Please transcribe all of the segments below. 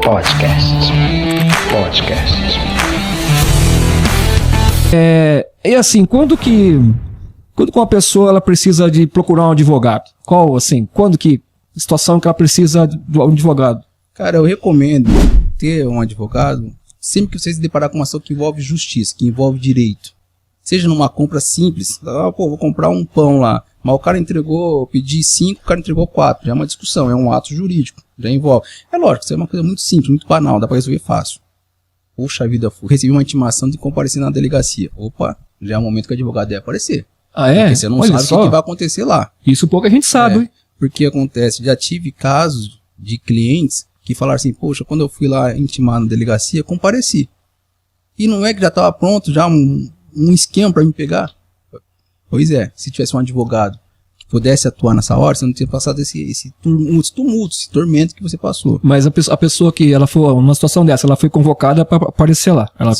Podcast. E assim, quando que uma pessoa ela precisa de procurar um advogado? Quando que situação que ela precisa de um advogado? Cara, eu recomendo ter um advogado sempre que você se deparar com uma ação que envolve justiça, que envolve direito. Seja numa compra simples, vou comprar um pão lá, mas o cara entregou, eu pedi 5, o cara entregou 4, já é uma discussão, é um ato jurídico, já envolve. É lógico, isso é uma coisa muito simples, muito banal, dá pra resolver fácil. Poxa vida, recebi uma intimação de comparecer na delegacia. Opa, já é o momento que o advogado deve aparecer. Ah, é? Porque você não sabe o que vai acontecer lá. Isso pouca gente sabe, hein? Porque acontece, já tive casos de clientes que falaram assim, poxa, quando eu fui lá intimar na delegacia, compareci. E não é que já estava pronto, já um esquema para me pegar? Pois é, se tivesse um advogado que pudesse atuar nessa hora, você não teria passado esse tumulto, esse tormento que você passou. Mas a pessoa que ela foi numa situação dessa, ela foi convocada para aparecer lá. Ela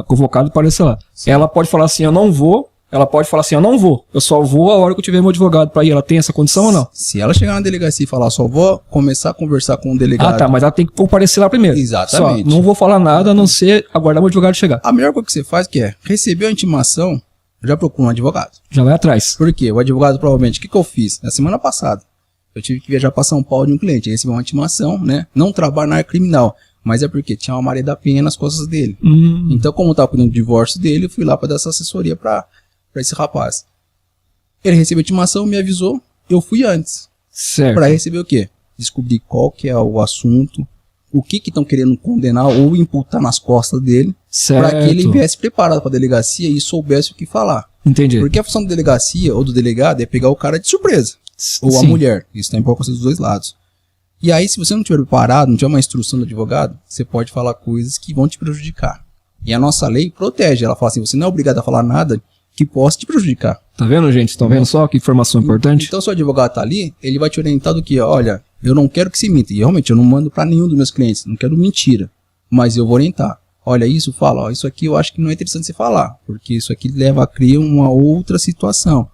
convocada para aparecer lá. Sim. Ela pode falar assim, eu não vou. Ela pode falar assim, eu não vou. Eu só vou a hora que eu tiver meu advogado para ir. Ela tem essa condição ou não? Se ela chegar na delegacia e falar, só vou começar a conversar com o delegado. Ah, tá, mas ela tem que comparecer lá primeiro. Exatamente. Só, não vou falar nada a não ser aguardar o advogado chegar. A melhor coisa que você faz que é, recebeu a intimação, já procura um advogado. Já vai atrás. Por quê? O advogado provavelmente, o que eu fiz? Na semana passada, eu tive que viajar para São Paulo de um cliente, recebi uma intimação, né? Não trabalho na área criminal, mas é porque tinha uma Maria da Penha nas costas dele. Então, como eu estava cuidando do divórcio dele, eu fui lá para dar essa assessoria para esse rapaz. Ele recebeu a intimação, me avisou, eu fui antes. Certo. Para receber o quê? Descobrir qual que é o assunto, o que estão querendo condenar ou imputar nas costas dele, para que ele viesse preparado para a delegacia e soubesse o que falar. Entendi. Porque a função da delegacia ou do delegado é pegar o cara de surpresa. Ou a mulher. Isso tem importância dos dois lados. E aí, se você não estiver preparado, não tiver uma instrução do advogado, você pode falar coisas que vão te prejudicar. E a nossa lei protege. Ela fala assim, você não é obrigado a falar nada que possa te prejudicar. Tá vendo, gente? Estão vendo só que informação importante? Então, se o advogado tá ali, ele vai te orientar do que, olha, eu não quero que se minta. E realmente, eu não mando para nenhum dos meus clientes, não quero mentira. Mas eu vou orientar. Olha, isso fala, ó, isso aqui eu acho que não é interessante você falar, porque isso aqui leva a criar uma outra situação.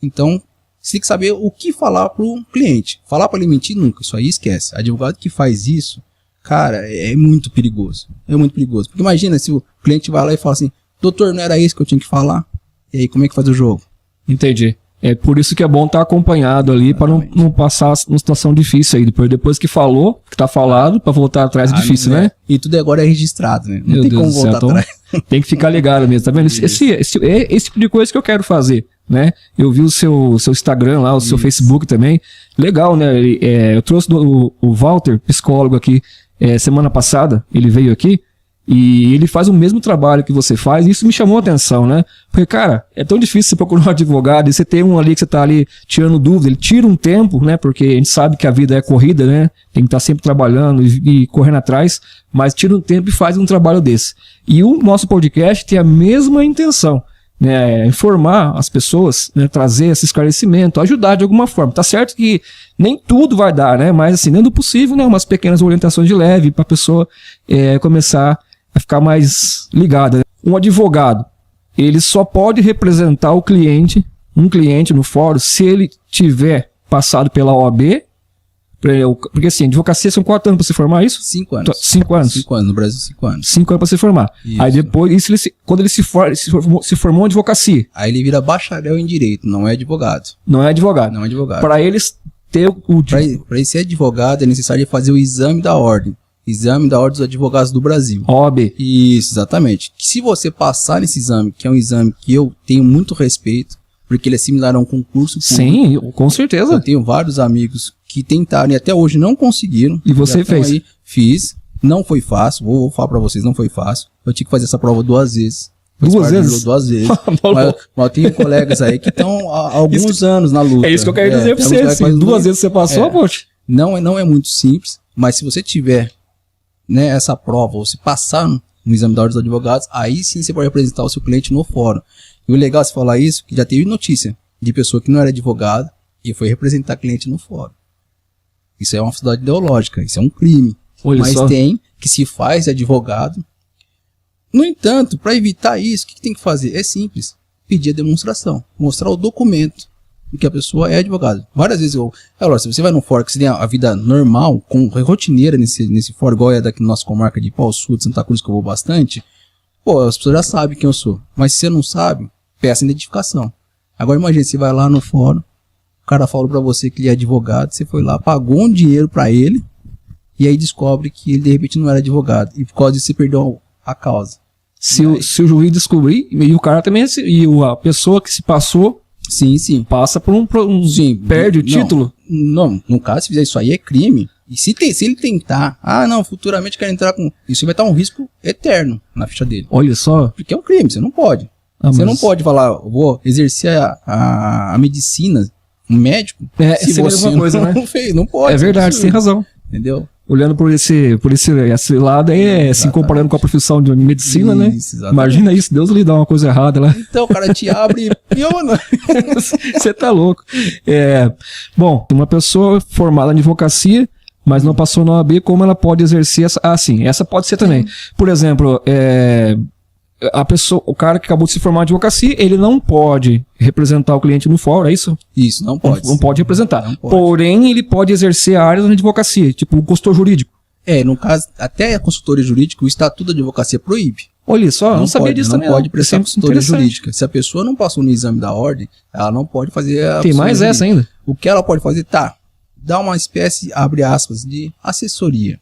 Então, você tem que saber o que falar pro cliente. Falar para ele mentir nunca, isso aí esquece. Advogado que faz isso, cara, é muito perigoso. É muito perigoso. Porque imagina se o cliente vai lá e fala assim, doutor, não era isso que eu tinha que falar? E aí, como é que faz o jogo? Entendi. É por isso que é bom estar acompanhado ali para não passar uma situação difícil aí. Depois que falou, que tá falado, para voltar atrás é difícil, né? E tudo agora é registrado, né? Não Meu tem Deus como voltar atrás. Tem que ficar ligado mesmo, tá vendo? Esse tipo de coisa que eu quero fazer, né? Eu vi o seu Instagram lá, o seu Facebook também. Legal, né? Eu trouxe o Walter, psicólogo aqui, semana passada, ele veio aqui. E ele faz o mesmo trabalho que você faz, e isso me chamou a atenção, né? Porque, cara, é tão difícil você procurar um advogado, e você tem um ali que você tá ali tirando dúvida, ele tira um tempo, né? Porque a gente sabe que a vida é corrida, né? Tem que estar sempre trabalhando e correndo atrás, mas tira um tempo e faz um trabalho desse. E o nosso podcast tem a mesma intenção, né? Informar as pessoas, né? Trazer esse esclarecimento, ajudar de alguma forma. Tá certo que nem tudo vai dar, né? Mas assim, dentro do possível, né? Umas pequenas orientações de leve para a pessoa começar a ficar mais ligada. Um advogado, ele só pode representar um cliente no fórum, se ele tiver passado pela OAB, porque assim, advocacia são 4 anos para se formar, isso? 5 anos. 5 anos. 5 anos, no Brasil 5 anos. 5 anos para se formar. Isso. Aí depois, quando ele se formou em advocacia. Aí ele vira bacharel em direito, não é advogado. Não é advogado. Não é advogado. Para eles ter Para ele ser advogado, é necessário fazer o exame da ordem. Exame da Ordem dos Advogados do Brasil. OAB. Isso, exatamente. Se você passar nesse exame, que é um exame que eu tenho muito respeito, porque ele é similar a um concurso público. Sim, com certeza. Eu tenho vários amigos que tentaram e até hoje não conseguiram. E você fez? Aí, fiz. Não foi fácil. Vou falar pra vocês, não foi fácil. Eu tive que fazer essa prova 2 vezes. 2 vezes? 2 vezes. mas eu tenho colegas aí que estão há alguns anos na luta. É isso que eu quero dizer pra você. Assim, 2 vezes você passou, poxa. Não é muito simples, mas se você tiver, né, essa prova, ou se passar no exame da Ordem dos Advogados, aí sim você pode apresentar o seu cliente no fórum. E o legal é você falar isso, que já teve notícia de pessoa que não era advogada e foi representar cliente no fórum. Isso é uma falsidade ideológica, isso é um crime. Olha mas só. tem que se faz advogado. No entanto, para evitar isso, o que tem que fazer? É simples, pedir a demonstração, mostrar o documento. que a pessoa é advogado. Várias vezes se você vai num fórum que você tem a vida normal, rotineira nesse fórum, igual é daqui na nossa comarca de Pau Sul, de Santa Cruz, que eu vou bastante, pô, as pessoas já sabem quem eu sou. Mas se você não sabe, peça identificação. Agora imagine, você vai lá no fórum, o cara falou pra você que ele é advogado, você foi lá, pagou um dinheiro pra ele, e aí descobre que ele de repente não era advogado. E por causa disso você perdeu a causa. Se o juiz descobrir, e o cara também, a pessoa que se passou, sim. passa por sim, perde o título. Não, no caso, se fizer isso aí é crime. E se ele tentar, futuramente quero entrar com... Isso vai estar um risco eterno na ficha dele. Olha só. Porque é um crime, você não pode. Você não pode falar, eu vou exercer a medicina, um médico, se você coisa, não né? fez, não pode. É verdade, você tem razão. Entendeu? Olhando por esse lado aí, assim, comparando com a profissão de medicina, né? Exatamente. Imagina isso, Deus lhe dá uma coisa errada lá. Então o cara te abre e piona. Você tá louco. Bom, uma pessoa formada em advocacia, mas não passou na OAB, como ela pode exercer essa? Sim, essa pode ser também. Por exemplo, o cara que acabou de se formar em advocacia, ele não pode representar o cliente no fórum, é isso? Isso, não pode. Não pode representar. Não pode. Porém, ele pode exercer áreas na advocacia, tipo o consultor jurídico. No caso, até a consultoria jurídica, o Estatuto da Advocacia proíbe. Olha só, não sabia disso também. Não pode prestar consultoria jurídica. Se a pessoa não passou no exame da ordem, ela não pode fazer a... Tem mais essa ainda? O que ela pode fazer, dá uma espécie, abre aspas, de assessoria.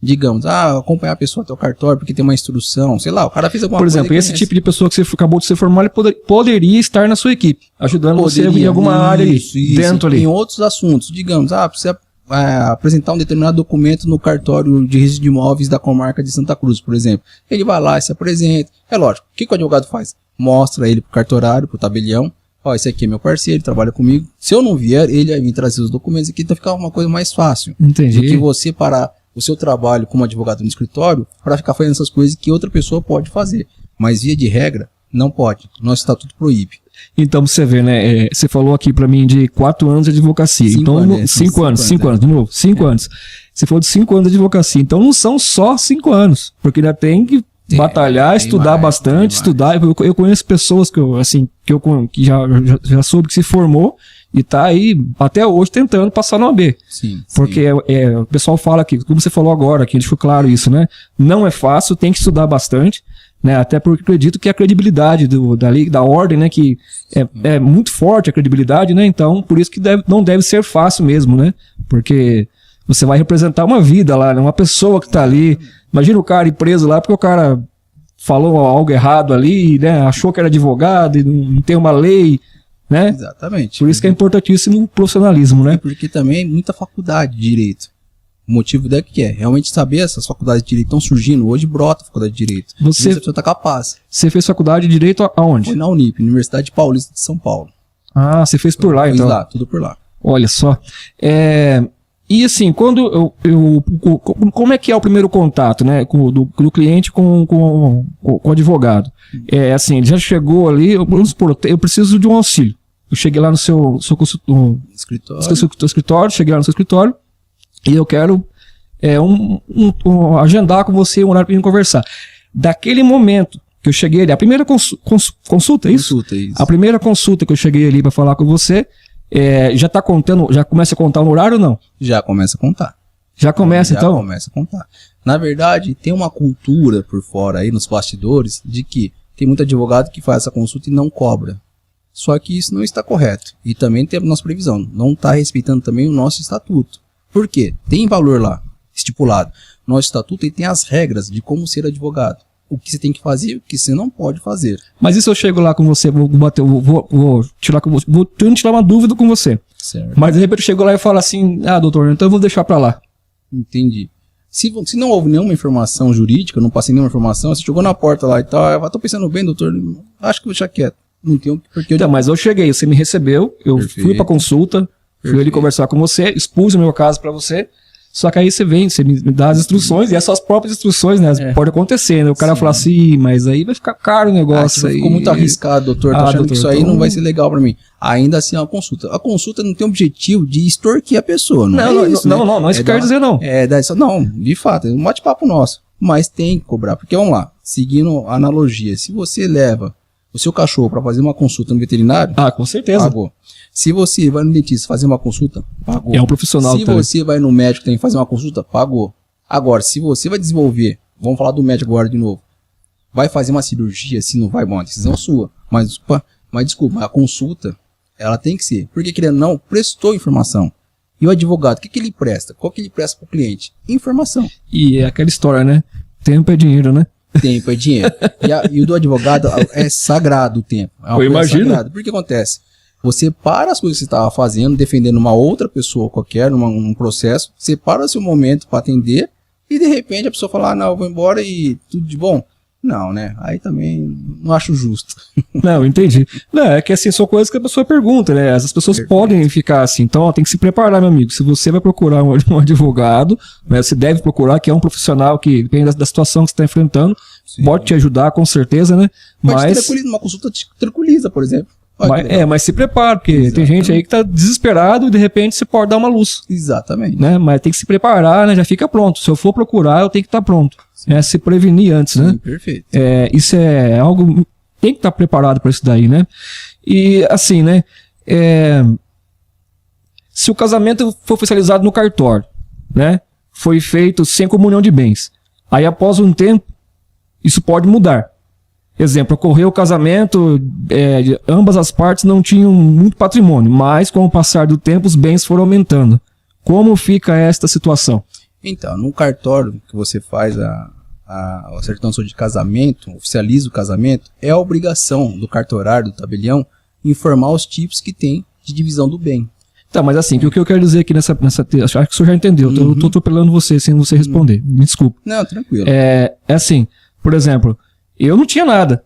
Digamos, acompanhar a pessoa até o cartório porque tem uma instrução, sei lá, o cara fez alguma coisa. Por exemplo, esse tipo de pessoa que você acabou de se formar, ele poderia estar na sua equipe, ajudando você em alguma área ali, dentro ali. Em outros assuntos, digamos, precisa apresentar um determinado documento no cartório de registro de imóveis da comarca de Santa Cruz, por exemplo. Ele vai lá e se apresenta. É lógico, o que o advogado faz? Mostra ele pro cartorário, pro tabelião. Esse aqui é meu parceiro, ele trabalha comigo. Se eu não vier, ele vai vir trazer os documentos aqui, então fica uma coisa mais fácil. Entendi. Do que você parar o seu trabalho como advogado no escritório para ficar fazendo essas coisas que outra pessoa pode fazer. Mas via de regra, não pode. Nosso estatuto proíbe. Então você vê, né? Você falou aqui para mim de 4 anos de advocacia. 5 anos, 5 anos, de novo, 5 anos. Você falou de 5 anos de advocacia. Então não são só 5 anos, porque ainda tem que batalhar, estudar bastante, estudar. Eu conheço pessoas que já soube que se formou e tá aí até hoje tentando passar no AB. Sim. Porque o pessoal fala que, como você falou agora, que deixou claro isso, né? Não é fácil, tem que estudar bastante, né? Até porque acredito que a credibilidade da ordem, né? Que é muito forte a credibilidade, né? Então, por isso que não deve ser fácil mesmo, né? Porque você vai representar uma vida lá, né? Uma pessoa que tá ali. Imagina o cara ir preso lá porque o cara falou algo errado ali, né? Achou que era advogado e não tem uma lei, né? Exatamente. Por isso que é importantíssimo o profissionalismo, né? Porque também é muita faculdade de direito. O motivo daqui que é realmente saber essas faculdades de direito estão surgindo. Hoje brota a faculdade de direito. Você está capaz. Você fez faculdade de direito aonde? Foi na Unip, Universidade Paulista de São Paulo. Você fez por lá, então? Lá, tudo por lá. Olha só. E assim, quando como é que é o primeiro contato, né, do cliente com o advogado? Assim, ele já chegou ali, vamos supor, eu preciso de um auxílio. Eu cheguei lá no seu escritório, cheguei lá no seu escritório e eu quero agendar com você um horário para conversar. Daquele momento que eu cheguei ali, a primeira consulta, é isso? Consulta, isso. A primeira consulta que eu cheguei ali para falar com você, já tá contando, já começa a contar no horário ou não? Já começa a contar. Já começa, então? Já começa a contar. Na verdade, tem uma cultura por fora aí, nos bastidores, de que tem muito advogado que faz essa consulta e não cobra. Só que isso não está correto. E também tem a nossa previsão. Não está respeitando também o nosso estatuto. Por quê? Tem valor lá, estipulado. Nosso estatuto tem as regras de como ser advogado. O que você tem que fazer e o que você não pode fazer. Mas e se eu chego lá com você, vou tirar uma dúvida com você. Certo. Mas de repente eu chego lá e falo assim, doutor, então eu vou deixar pra lá. Entendi. Se não houve nenhuma informação jurídica, não passei nenhuma informação, você chegou na porta lá e tal, eu tô pensando bem, doutor, acho que eu vou deixar quieto. Não tenho porque Então, mas eu cheguei, você me recebeu, eu fui pra consulta, fui ali conversar com você, expus o meu caso pra você. Só que aí você me dá as instruções, e as suas próprias instruções, né? Pode acontecer, né? O cara fala assim, mas aí vai ficar caro o negócio. Ficou muito arriscado, doutor. Tô achando que isso aí não vai ser legal pra mim. Ainda assim, é uma consulta. A consulta não tem o objetivo de extorquir a pessoa, não é isso, né? Não isso quer dizer não. Não, de fato, é um bate-papo nosso. Mas tem que cobrar, porque vamos lá, seguindo a analogia, se você leva o seu cachorro para fazer uma consulta no veterinário, Com certeza. pagou. Se você vai no dentista fazer uma consulta, pagou. É um profissional. Se você vai no médico tem que fazer uma consulta, pagou. Agora, se você vai desenvolver, vamos falar do médico agora de novo, vai fazer uma cirurgia, se não vai, bom, a decisão é sua. Mas desculpa, a consulta, ela tem que ser. Porque querendo ou não, prestou informação. E o advogado, o que ele presta? Qual que ele presta para o cliente? Informação. E é aquela história, né? Tempo é dinheiro, né? Tempo é dinheiro. E o do advogado é sagrado o tempo. Eu imagino. Por que acontece? Você para as coisas que você estava fazendo, defendendo uma outra pessoa qualquer, num processo, você para o seu momento para atender, e de repente a pessoa fala, não, eu vou embora e tudo de bom. Não, né? Aí também não acho justo. Não, entendi. Não, é que assim, são coisas que a pessoa pergunta, né? As pessoas podem ficar assim. Então, tem que se preparar, meu amigo. Se você vai procurar um advogado, né, você deve procurar, que é um profissional que, depende da situação que você está enfrentando, pode te ajudar, com certeza, né? Mas uma consulta te tranquiliza, por exemplo. Mas se prepara, porque tem gente aí que tá desesperado e de repente você pode dar uma luz. Exatamente. Né? Mas tem que se preparar, né? Já fica pronto. Se eu for procurar, eu tenho que estar pronto. Se prevenir antes, né? Sim, perfeito. Isso é algo... Tem que estar preparado para isso daí, né? E assim, né? Se o casamento for oficializado no cartório, né? Foi feito sem comunhão de bens. Aí após um tempo, isso pode mudar. Exemplo, ocorreu o casamento, ambas as partes não tinham muito patrimônio, mas com o passar do tempo os bens foram aumentando. Como fica esta situação? Então, no cartório que você faz a certidão de casamento, oficializa o casamento, é a obrigação do cartorário, do tabelião, informar os tipos que tem de divisão do bem. Tá, mas assim, o que eu quero dizer aqui acho que o senhor já entendeu, eu tô atropelando você sem você responder, me desculpa. Não, tranquilo. É assim, por exemplo, eu não tinha nada.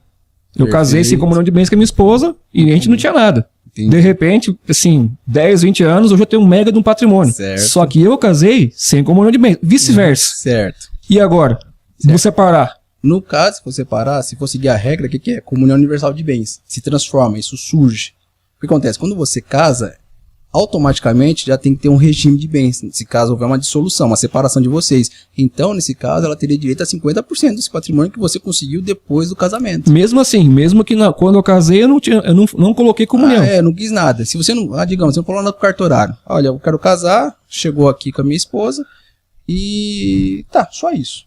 Eu casei sem comunhão de bens com a minha esposa e a gente não tinha nada. Entendi. De repente, assim, 10, 20 anos, hoje eu tenho um mega de um patrimônio. Certo. Só que eu casei sem comunhão de bens, vice-versa. Certo. E agora? Vou separar. No caso, se for separar, se for seguir a regra, o que é? Comunhão universal de bens. Se transforma, isso surge. O que acontece? Quando você casa, automaticamente já tem que ter um regime de bens. Se caso houver uma dissolução, uma separação de vocês. Então, nesse caso, ela teria direito a 50% desse patrimônio que você conseguiu depois do casamento. Mesmo assim, mesmo que quando eu casei, eu não coloquei comunhão. Não quis nada. Se você não, digamos, você não falou nada pro cartorário. Olha, eu quero casar, chegou aqui com a minha esposa e só isso.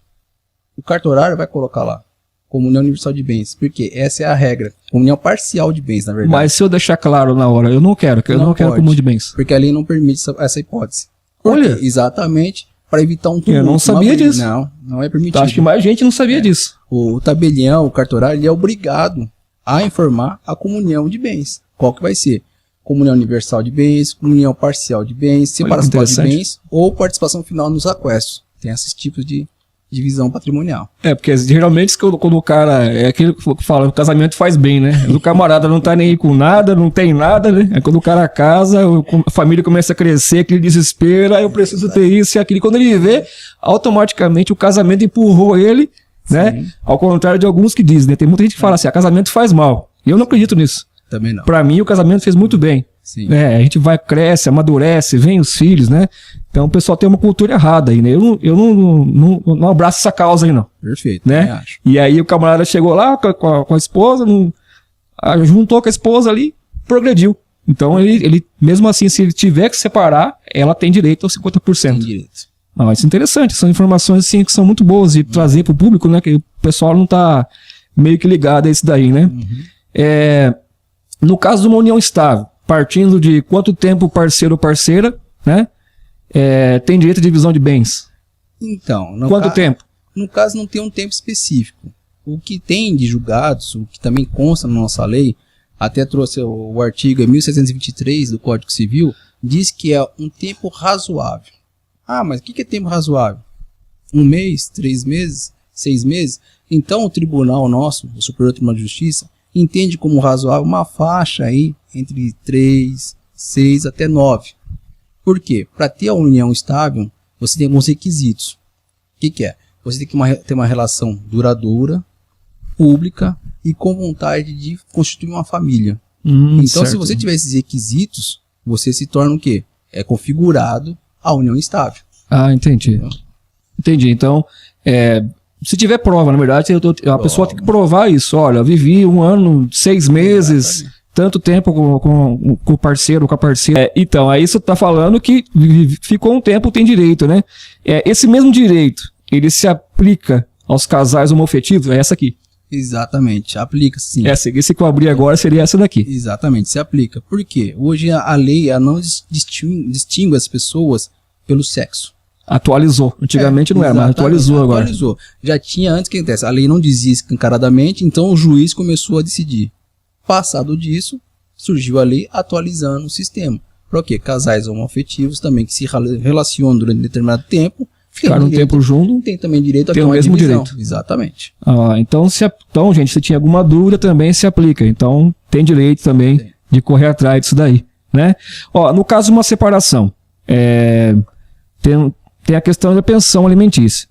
O cartorário vai colocar lá comunhão universal de bens, porque essa é a regra. Comunhão parcial de bens, na verdade. Mas se eu deixar claro na hora, eu não quero comunhão de bens. Porque a lei não permite essa hipótese. Olha. Exatamente, para evitar um tumulto. Eu não sabia disso. Não é permitido. Acho que mais gente não sabia disso. O tabelião, o cartorário, ele é obrigado a informar a comunhão de bens. Qual que vai ser? Comunhão universal de bens, comunhão parcial de bens, separação de bens ou participação final nos aquestos. Tem esses tipos de divisão patrimonial. Porque geralmente quando o cara é aquele que fala, o casamento faz bem, né? O camarada não tá nem aí com nada, não tem nada, né? É quando o cara casa, a família começa a crescer, aquele desespero, eu preciso ter isso e aquilo. Quando ele vê, automaticamente o casamento empurrou ele, né? Ao contrário de alguns que dizem, né? Tem muita gente que fala assim, casamento faz mal. E eu não acredito nisso. Também não. Pra mim, o casamento fez muito bem. Sim. A gente cresce, amadurece, vem os filhos, né? Então o pessoal tem uma cultura errada aí, né? Eu não abraço essa causa aí, não. Perfeito, né? Acho. E aí o camarada chegou lá com a esposa, juntou com a esposa ali, progrediu. Então ele, mesmo assim, se ele tiver que separar, ela tem direito aos 50%. Tem direito. Não, isso é interessante, são informações assim, que são muito boas de trazer para o público, né? Que o pessoal não tá meio que ligado a isso daí, né? No caso de uma união estável, partindo de quanto tempo o parceiro ou parceira, né? Tem direito à divisão de bens. Então, quanto tempo? No caso, não tem um tempo específico. O que tem de julgados, o que também consta na nossa lei, até trouxe o artigo 1623 do Código Civil, diz que é um tempo razoável. Mas o que é tempo razoável? 1 mês, 3 meses, 6 meses? Então o tribunal nosso, o Superior Tribunal de Justiça, entende como razoável uma faixa aí entre 3, 6 até 9. Por quê? Para ter a união estável, você tem alguns requisitos. O que é? Você tem que ter uma relação duradoura, pública e com vontade de constituir uma família. Então, certo. Se você tiver esses requisitos, você se torna o quê? É configurado a união estável. Entendi. Entendi. Então, Se tiver prova, na verdade, a pessoa tem que provar isso. Olha, eu vivi 1 ano, 6 meses, exatamente, tanto tempo com o parceiro, com a parceira. Então, aí você tá falando que ficou um tempo, tem direito, né? Esse mesmo direito, ele se aplica aos casais homoafetivos? É essa aqui. Exatamente, aplica sim. Esse que eu abri agora seria essa daqui. Exatamente, se aplica. Por quê? Hoje a lei ela não distingue as pessoas pelo sexo. Atualizou. Antigamente não era, mas atualizou agora. Atualizou. Já tinha antes, o que acontece? A lei não dizia escancaradamente, então o juiz começou a decidir. Passado disso, surgiu a lei atualizando o sistema. Para quê? Casais homoafetivos também que se relacionam durante determinado tempo, ficaram um tempo junto, tem também direito a ter o mesmo divisão. direito. Exatamente. Então, gente, se tinha alguma dúvida também se aplica. Então, tem direito também de correr atrás disso daí, né? No caso de uma separação, tem a questão da pensão alimentícia.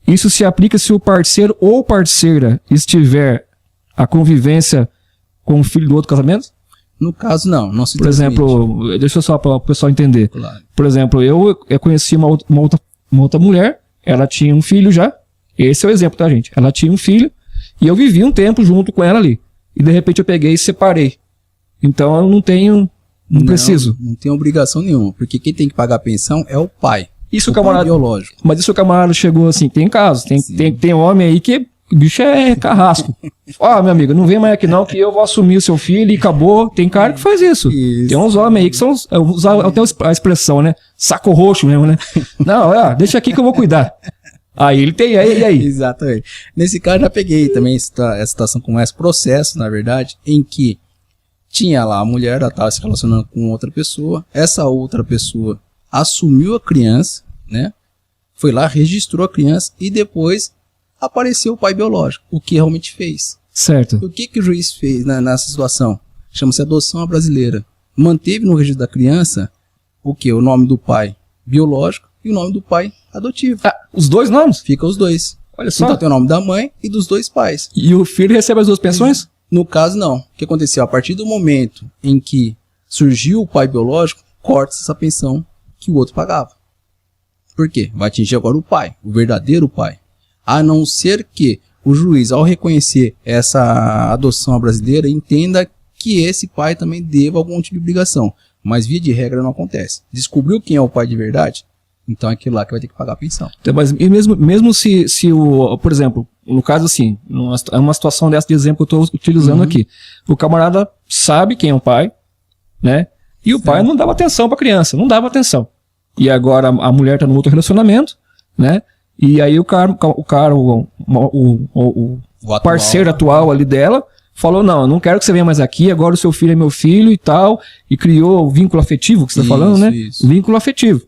Isso se aplica se o parceiro ou parceira estiver a convivência com o filho do outro casamento? No caso, não se Por exemplo, deixa eu só para o pessoal entender. Claro. Por exemplo, eu conheci uma outra mulher, ela tinha um filho já. Esse é o exemplo, tá, gente? Ela tinha um filho e eu vivi um tempo junto com ela ali. E de repente eu peguei e separei. Então eu não preciso. Não tem obrigação nenhuma, porque quem tem que pagar a pensão é o pai. Isso o camarada biológico. Mas isso o camarada chegou assim, tem casos, tem homem aí que o bicho é carrasco. Meu amigo, não vem mais aqui não que eu vou assumir o seu filho e acabou. Tem cara que faz isso. Tem uns homens aí que são, usar até a expressão, né? Saco roxo mesmo, né? Não, deixa aqui que eu vou cuidar. Aí ele tem, e aí? Exatamente. Nesse caso já peguei também essa situação como esse processo, na verdade, em que tinha lá a mulher, ela estava se relacionando com outra pessoa, essa outra pessoa assumiu a criança, né? Foi lá, registrou a criança e depois apareceu o pai biológico, o que realmente fez. Certo. O que o juiz fez nessa situação? Chama-se adoção à brasileira. Manteve no registro da criança o que? O nome do pai biológico e o nome do pai adotivo. Os dois nomes? Fica os dois. Olha só. Então tem o nome da mãe e dos dois pais. E o filho recebe as duas pensões? No caso, não. O que aconteceu? A partir do momento em que surgiu o pai biológico, corta essa pensão que o outro pagava. Por quê? Vai atingir agora o pai, o verdadeiro pai. A não ser que o juiz, ao reconhecer essa adoção brasileira, entenda que esse pai também deva algum tipo de obrigação. Mas, via de regra, não acontece. Descobriu quem é o pai de verdade? Então é aquele lá que vai ter que pagar a pensão. Então, mas mesmo se por exemplo, no caso assim, uma situação dessa de exemplo que eu estou utilizando aqui, o camarada sabe quem é o pai, né? E o pai não dava atenção para a criança, não dava atenção. E agora a mulher está no outro relacionamento, né? E aí o parceiro atual ali dela falou, não, eu não quero que você venha mais aqui, agora o seu filho é meu filho e tal, e criou o vínculo afetivo que você está falando, né? Isso. Vínculo afetivo.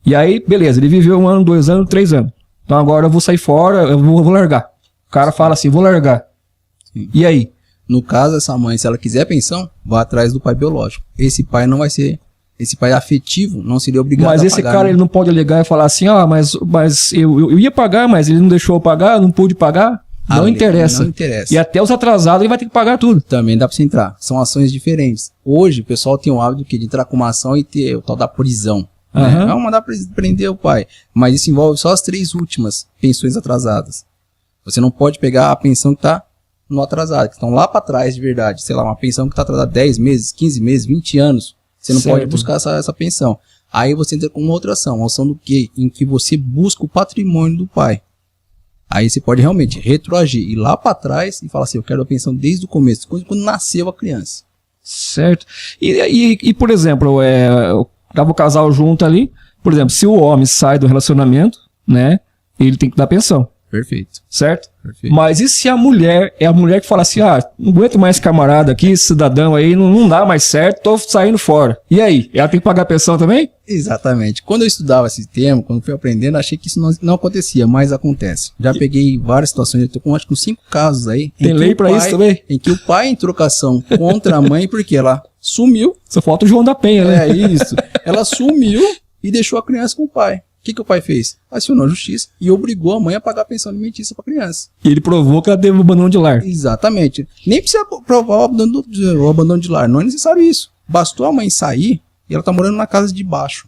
E aí, beleza, ele viveu 1 ano, 2 anos, 3 anos. Então agora eu vou sair fora, eu vou largar. O cara fala assim, vou largar. Sim. E aí? No caso, essa mãe, se ela quiser pensão, vai atrás do pai biológico. Esse pai não vai ser, esse pai afetivo não seria obrigado a pagar. Mas esse cara, ele não pode alegar e falar assim, mas eu ia pagar, mas ele não deixou eu pagar, eu não pude pagar. Não interessa. Não interessa. E até os atrasados ele vai ter que pagar tudo. Também dá pra você entrar. São ações diferentes. Hoje, o pessoal tem o hábito de entrar com uma ação e ter o tal da prisão. Né? Vamos mandar prender o pai. Mas isso envolve só as 3 últimas pensões atrasadas. Você não pode pegar a pensão que está no atrasado, que estão lá para trás de verdade. Sei lá, uma pensão que está atrasada 10 meses, 15 meses, 20 anos. Você não pode buscar essa pensão. Aí você entra com uma outra ação. Uma ação do quê? Em que você busca o patrimônio do pai. Aí você pode realmente retroagir, ir lá para trás e falar assim, eu quero a pensão desde o começo, quando nasceu a criança. Certo. E por exemplo, tava o casal junto ali, por exemplo, se o homem sai do relacionamento, né, ele tem que dar pensão. Perfeito. Certo? Perfeito. Mas e se a mulher que fala assim, não aguento mais esse camarada aqui, esse cidadão aí, não dá mais certo, tô saindo fora. E aí? Ela tem que pagar pensão também? Exatamente. Quando eu estudava esse termo, quando fui aprendendo, achei que isso não acontecia, mas acontece. Já peguei várias situações, eu tô com acho que 5 casos aí. Tem lei pra isso também? Em que o pai entrou com ação contra a mãe, porque ela sumiu. Só falta o João da Penha, né? É isso. Ela sumiu e deixou a criança com o pai. O que o pai fez? Acionou a justiça e obrigou a mãe a pagar a pensão alimentícia para a criança. E ele provou que ela teve o abandono de lar. Exatamente. Nem precisa provar o abandono de lar. Não é necessário isso. Bastou a mãe sair e ela tá morando na casa de baixo.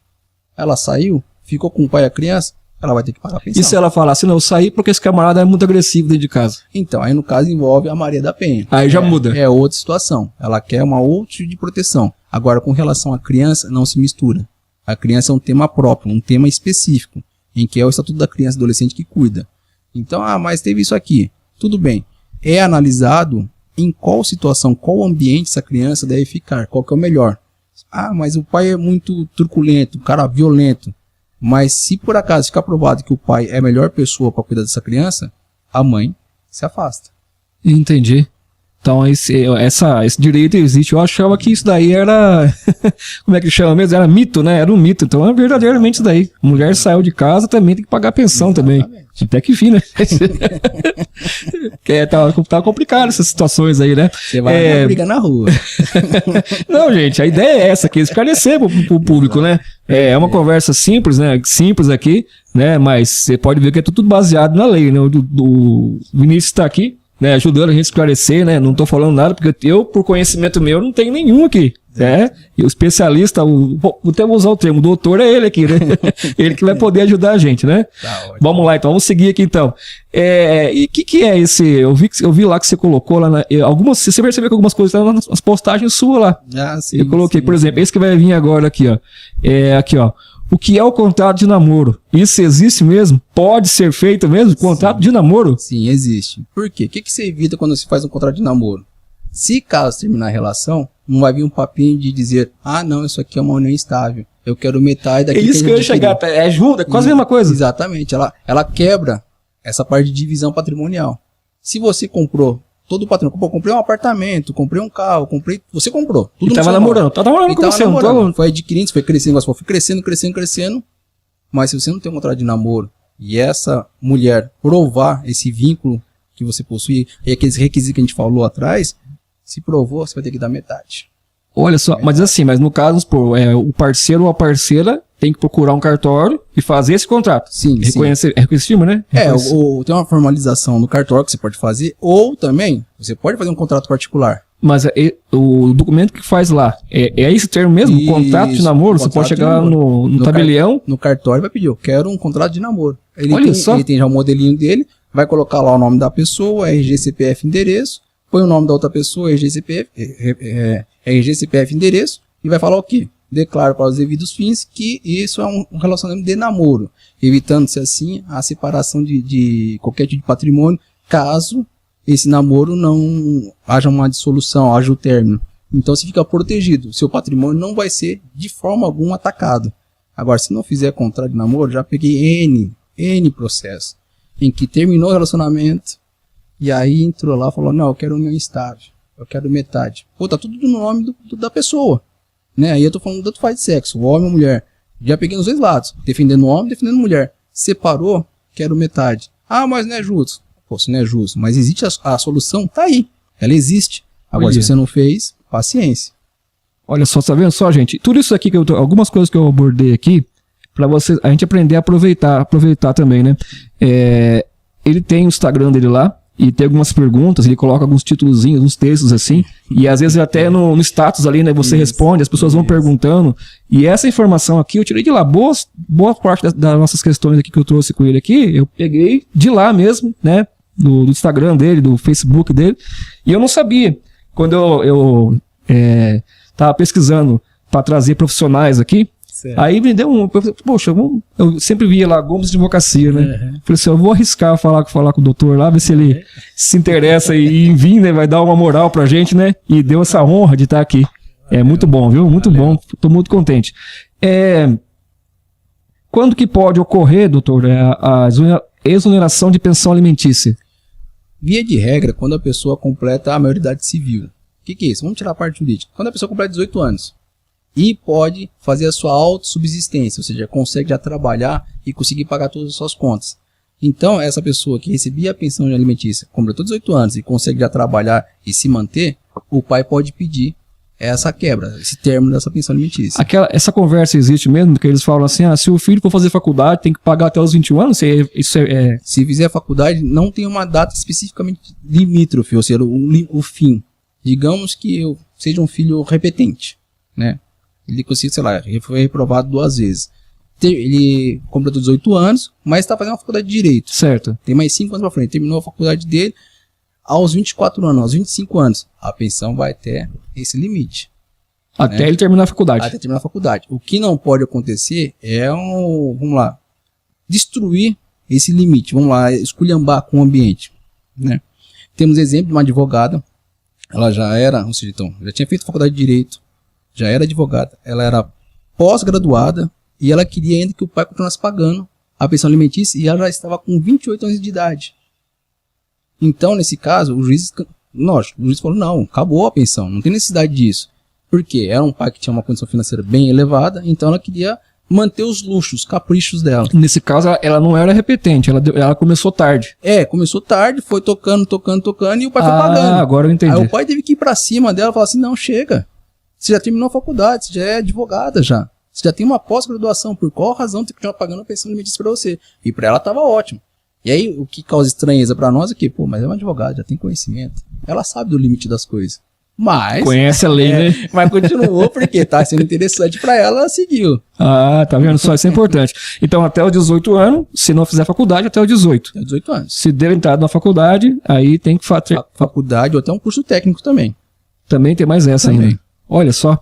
Ela saiu, ficou com o pai e a criança, ela vai ter que pagar a pensão. E se ela falar assim, não, eu saí porque esse camarada é muito agressivo dentro de casa? Então, aí no caso envolve a Maria da Penha. Aí já muda. É outra situação. Ela quer uma outra tipo de proteção. Agora, com relação à criança, não se mistura. A criança é um tema próprio, um tema específico, em que é o Estatuto da Criança e Adolescente que cuida. Então, mas teve isso aqui. Tudo bem. É analisado em qual situação, qual ambiente essa criança deve ficar, qual que é o melhor. Mas o pai é muito truculento, um cara violento. Mas se por acaso ficar provado que o pai é a melhor pessoa para cuidar dessa criança, a mãe se afasta. Entendi. Então esse direito existe. Eu achava que isso daí era... Como é que chama mesmo? Era mito, né? Era um mito. Então é verdadeiramente isso daí. Mulher saiu de casa, também tem que pagar pensão. Exatamente. Também. Até que fim, né? Tá complicado essas situações aí, né? Você vai brigar na rua. Não, gente, a ideia é essa aqui, esclarecer pro público, né? É uma conversa simples, né? Simples aqui, né? Mas você pode ver que é tudo baseado na lei, né? O Vinícius está aqui, né? Ajudando a gente a esclarecer, né? Não tô falando nada, porque eu, por conhecimento meu, não tenho nenhum aqui. Né? E o especialista, vou até usar o termo, o doutor é ele aqui, né? Ele que vai poder ajudar a gente, né? Tá, vamos lá, então, vamos seguir aqui, então. E o que é esse? Eu vi lá que você colocou lá, você percebeu que algumas coisas estão nas postagens suas lá. Sim, eu coloquei, por exemplo, esse que vai vir agora aqui, ó. Aqui, ó. O que é o contrato de namoro? Isso existe mesmo? Pode ser feito mesmo? Contrato de namoro? Sim, existe. Por quê? O que você evita quando você faz um contrato de namoro? Se caso terminar a relação, não vai vir um papinho de dizer, não, isso aqui é uma união estável, eu quero metade daquilo. É isso que eu ia chegar, é junto, é quase a mesma coisa. Exatamente, ela quebra essa parte de divisão patrimonial. Se você comprou todo o patrimônio, comprei um apartamento, comprei um carro, você comprou. Tudo tava namorando, tava namorando com você. Foi adquirindo, foi crescendo, foi crescendo, mas se você não tem um contrato de namoro, e essa mulher provar esse vínculo que você possui, e aqueles requisitos que a gente falou atrás, se provou, você vai ter que dar metade. Olha só, mas assim, no caso, o parceiro ou a parceira tem que procurar um cartório e fazer esse contrato. Sim, é reconhecível, né? Tem uma formalização no cartório que você pode fazer, ou também, você pode fazer um contrato particular. Mas o documento que faz lá, é esse termo mesmo? Isso, contrato de namoro? Você pode chegar lá no tabelião? No cartório vai pedir, eu quero um contrato de namoro. Olha só. Ele tem já o modelinho dele, vai colocar lá o nome da pessoa, RG, CPF, endereço, põe o nome da outra pessoa, RG, CPF, endereço, e vai falar o quê? Declaro para os devidos fins que isso é um relacionamento de namoro, evitando-se assim a separação de qualquer tipo de patrimônio, caso esse namoro não haja uma dissolução, haja o término. Então você fica protegido, seu patrimônio não vai ser de forma alguma atacado. Agora, se não fizer contrato de namoro, já peguei N processo, em que terminou o relacionamento, e aí entrou lá e falou, não, eu quero união estável, eu quero metade. Pô, tá tudo no nome da pessoa, né? Aí eu tô falando tanto faz de sexo, o homem ou a mulher. Já peguei nos dois lados, defendendo o homem, defendendo a mulher. Separou, quero metade. Mas não é justo. Pô, se não é justo, mas existe a solução, tá aí. Ela existe. Agora, se você não fez, paciência. Olha só, tá vendo só, gente? Tudo isso aqui, algumas coisas que eu abordei aqui, pra a gente aprender a aproveitar também, né? Ele tem o Instagram dele lá, e tem algumas perguntas, ele coloca alguns títulozinhos, uns textos assim, e às vezes até no status ali, né, você responde, as pessoas vão perguntando, e essa informação aqui eu tirei de lá, boa parte das nossas questões aqui que eu trouxe com ele aqui, eu peguei de lá mesmo, né, do Instagram dele, do Facebook dele, e eu não sabia, quando eu tava pesquisando para trazer profissionais aqui, certo. Aí me deu poxa, eu sempre via lá Gomes de Advocacia, né? Falei assim, eu vou arriscar falar com o doutor lá, ver se ele se interessa e vir, né? Vai dar uma moral pra gente, né? E deu essa honra de estar aqui. É muito bom, viu? Muito bom. Tô muito contente. Quando que pode ocorrer, doutor, a exoneração de pensão alimentícia? Via de regra, quando a pessoa completa a maioridade civil. O que é isso? Vamos tirar a parte jurídica. Quando a pessoa completa 18 anos. E pode fazer a sua autossubsistência, ou seja, consegue já trabalhar e conseguir pagar todas as suas contas. Então, essa pessoa que recebia a pensão alimentícia, completou 18 anos e consegue já trabalhar e se manter, o pai pode pedir essa quebra, esse término dessa pensão alimentícia. Essa conversa existe mesmo, porque eles falam assim, se o filho for fazer faculdade, tem que pagar até os 21 anos? Se fizer a faculdade, não tem uma data especificamente limítrofe, ou seja, o fim. Digamos que eu seja um filho repetente, né? Ele conseguiu, sei lá, foi reprovado 2 vezes. Ele completou 18 anos, mas está fazendo uma faculdade de Direito. Certo. Tem mais 5 anos para frente. Terminou a faculdade dele aos 24 anos, aos 25 anos. A pensão vai até esse limite. Até ele terminar a faculdade. Até terminar a faculdade. O que não pode acontecer é vamos lá, destruir esse limite. Vamos lá, esculhambar com o ambiente. Né? Temos exemplo de uma advogada. Ela já era, ou seja, então, já tinha feito faculdade de Direito, já era advogada. Ela era pós-graduada e ela queria ainda que o pai continuasse pagando a pensão alimentícia e ela já estava com 28 anos de idade. Então, nesse caso, o juiz falou, não, acabou a pensão, não tem necessidade disso. Por quê? Era um pai que tinha uma condição financeira bem elevada, então ela queria manter os luxos, os caprichos dela. Nesse caso, ela não era repetente, ela começou tarde. Começou tarde, foi tocando, e o pai foi pagando. Agora eu entendi. Aí o pai teve que ir pra cima dela e falar assim, não, chega. Você já terminou a faculdade, você já é advogada já. Você já tem uma pós-graduação, por qual razão tem que continuar pagando a pensão alimentícia pra você? E pra ela tava ótimo. E aí, o que causa estranheza pra nós é que, mas é uma advogada, já tem conhecimento. Ela sabe do limite das coisas. Mas... Conhece a lei, né? Mas continuou porque tá sendo interessante pra ela, ela seguiu. Tá vendo só? Isso é importante. Então, até os 18 anos, se não fizer faculdade, até os 18. Até os 18 anos. Se der entrada na faculdade, aí tem que fazer... Faculdade ou até um curso técnico também. Também tem mais essa também. ainda. Olha só.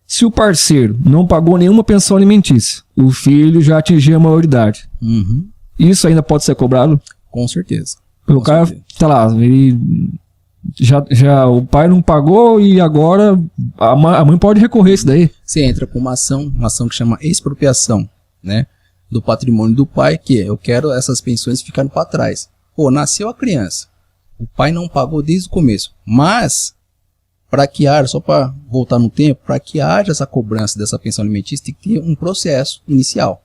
Se o parceiro não pagou nenhuma pensão alimentícia, o filho já atingiu a maioridade. Uhum. Isso ainda pode ser cobrado? Com certeza. O cara, tá lá, ele o pai não pagou e agora a mãe pode recorrer isso daí. Você entra com uma ação que chama expropriação, né, do patrimônio do pai, que eu quero essas pensões ficarem para trás. Nasceu a criança, o pai não pagou desde o começo, mas para que haja, só para voltar no tempo, para que haja essa cobrança dessa pensão alimentícia, tem que ter um processo inicial.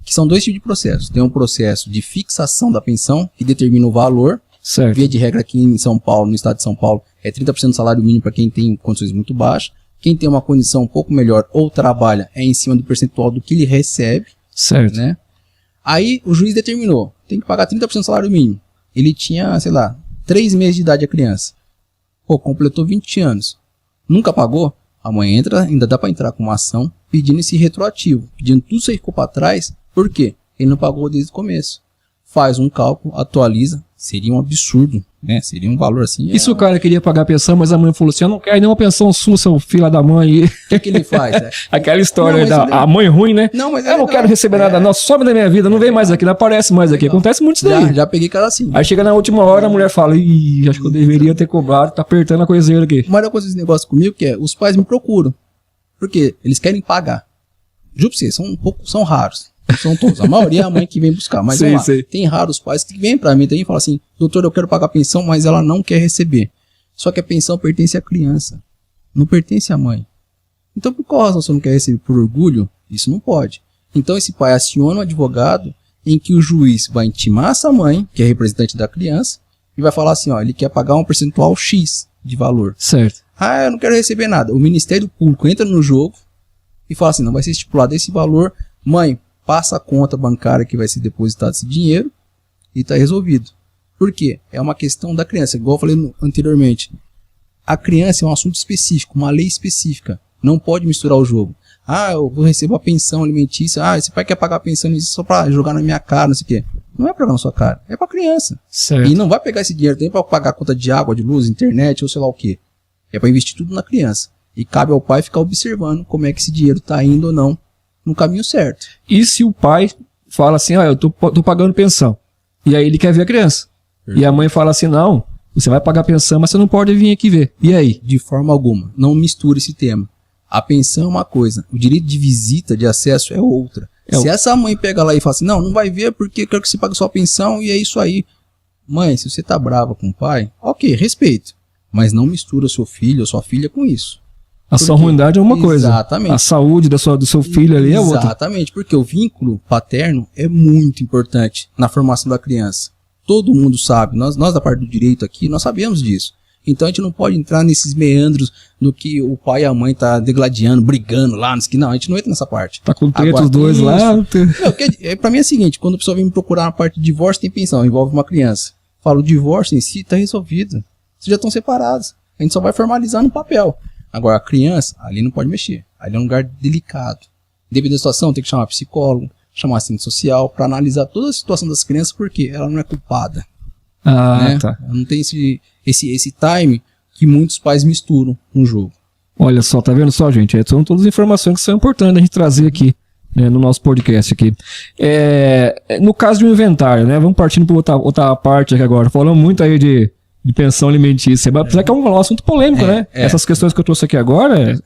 Que são 2 tipos de processos. Tem um processo de fixação da pensão, que determina o valor. Certo. Via de regra aqui em São Paulo, no estado de São Paulo, é 30% do salário mínimo para quem tem condições muito baixas. Quem tem uma condição um pouco melhor ou trabalha é em cima do percentual do que ele recebe. Certo. Né? Aí o juiz determinou, tem que pagar 30% do salário mínimo. Ele tinha, 3 meses de idade a criança. Completou 20 anos. Nunca pagou? A mãe entra, ainda dá para entrar com uma ação pedindo esse retroativo, pedindo tudo isso aí que ficou para trás. Por quê? Ele não pagou desde o começo. Faz um cálculo, atualiza. Seria um absurdo, né? Seria um valor assim. E se o cara queria pagar a pensão, mas a mãe falou assim, eu não quero nenhuma pensão sua, seu filho da mãe. O que ele faz? Aquela história a mãe ruim, né? Não, mas eu não quero receber nada, não, some da minha vida, não vem mais aqui, não aparece mais aqui. Acontece muito isso daí. Já peguei cara assim. Aí chega na última hora, a mulher fala, acho que eu deveria ter cobrado, tá apertando a coiseira aqui. Mas uma coisa desse negócio comigo que os pais me procuram. Porque eles querem pagar. Juro pra vocês, são raros. São todos. A maioria é a mãe que vem buscar. Mas vamos lá, tem raros pais que vêm pra mim também e falam assim, doutor, eu quero pagar a pensão, mas ela não quer receber. Só que a pensão pertence à criança. Não pertence à mãe. Então, por qual razão você não quer receber? Por orgulho? Isso não pode. Então, esse pai aciona um advogado em que o juiz vai intimar essa mãe, que é representante da criança, e vai falar assim, ele quer pagar um percentual X de valor. Certo. Eu não quero receber nada. O Ministério Público entra no jogo e fala assim, não vai ser estipulado esse valor. Mãe, passa a conta bancária que vai ser depositado esse dinheiro e está resolvido. Por quê? É uma questão da criança, igual eu falei anteriormente. A criança é um assunto específico, uma lei específica. Não pode misturar o jogo. Eu vou receber a pensão alimentícia. esse pai quer pagar a pensão alimentícia só para jogar na minha cara, não sei o quê. Não é para jogar na sua cara, é para criança. Certo. E não vai pegar esse dinheiro também para pagar a conta de água, de luz, internet ou sei lá o quê. É para investir tudo na criança. E cabe ao pai ficar observando como é que esse dinheiro está indo ou não no caminho certo. E se o pai fala assim, eu tô pagando pensão, e aí ele quer ver a criança, e a mãe fala assim, não, você vai pagar pensão, mas você não pode vir aqui ver, e aí? De forma alguma, não misture esse tema. A pensão é uma coisa, o direito de visita, de acesso é outra. Se essa mãe pega lá e fala assim, não vai ver porque eu quero que você pague sua pensão, e é isso aí. Mãe, se você tá brava com o pai, ok, respeito, mas não mistura o seu filho ou sua filha com isso. A sanguinidade é uma coisa. Exatamente. A saúde do seu filho ali é outra. Exatamente, porque o vínculo paterno é muito importante na formação da criança. Todo mundo sabe, nós da parte do direito aqui, nós sabemos disso. Então a gente não pode entrar nesses meandros no que o pai e a mãe tá degladiando, brigando lá, não, a gente não entra nessa parte. Tá com treta os dois lá. Pra mim é o seguinte, quando a pessoa vem me procurar na parte de divórcio, tem pensão, envolve uma criança. Falo, o divórcio em si tá resolvido. Vocês já estão separados. A gente só vai formalizar no papel. Agora, a criança, ali não pode mexer. Ali é um lugar delicado. Dependendo da situação, tem que chamar psicólogo, chamar assistente social para analisar toda a situação das crianças, porque ela não é culpada. Né? Tá. Não tem esse time que muitos pais misturam no jogo. Olha só, tá vendo só, gente? São todas as informações que são importantes a gente trazer aqui, né, no nosso podcast aqui. No caso de um inventário, né? Vamos partindo para outra parte aqui agora. Falamos muito aí de pensão alimentícia, mas apesar que é um assunto polêmico, né? Essas questões que eu trouxe aqui agora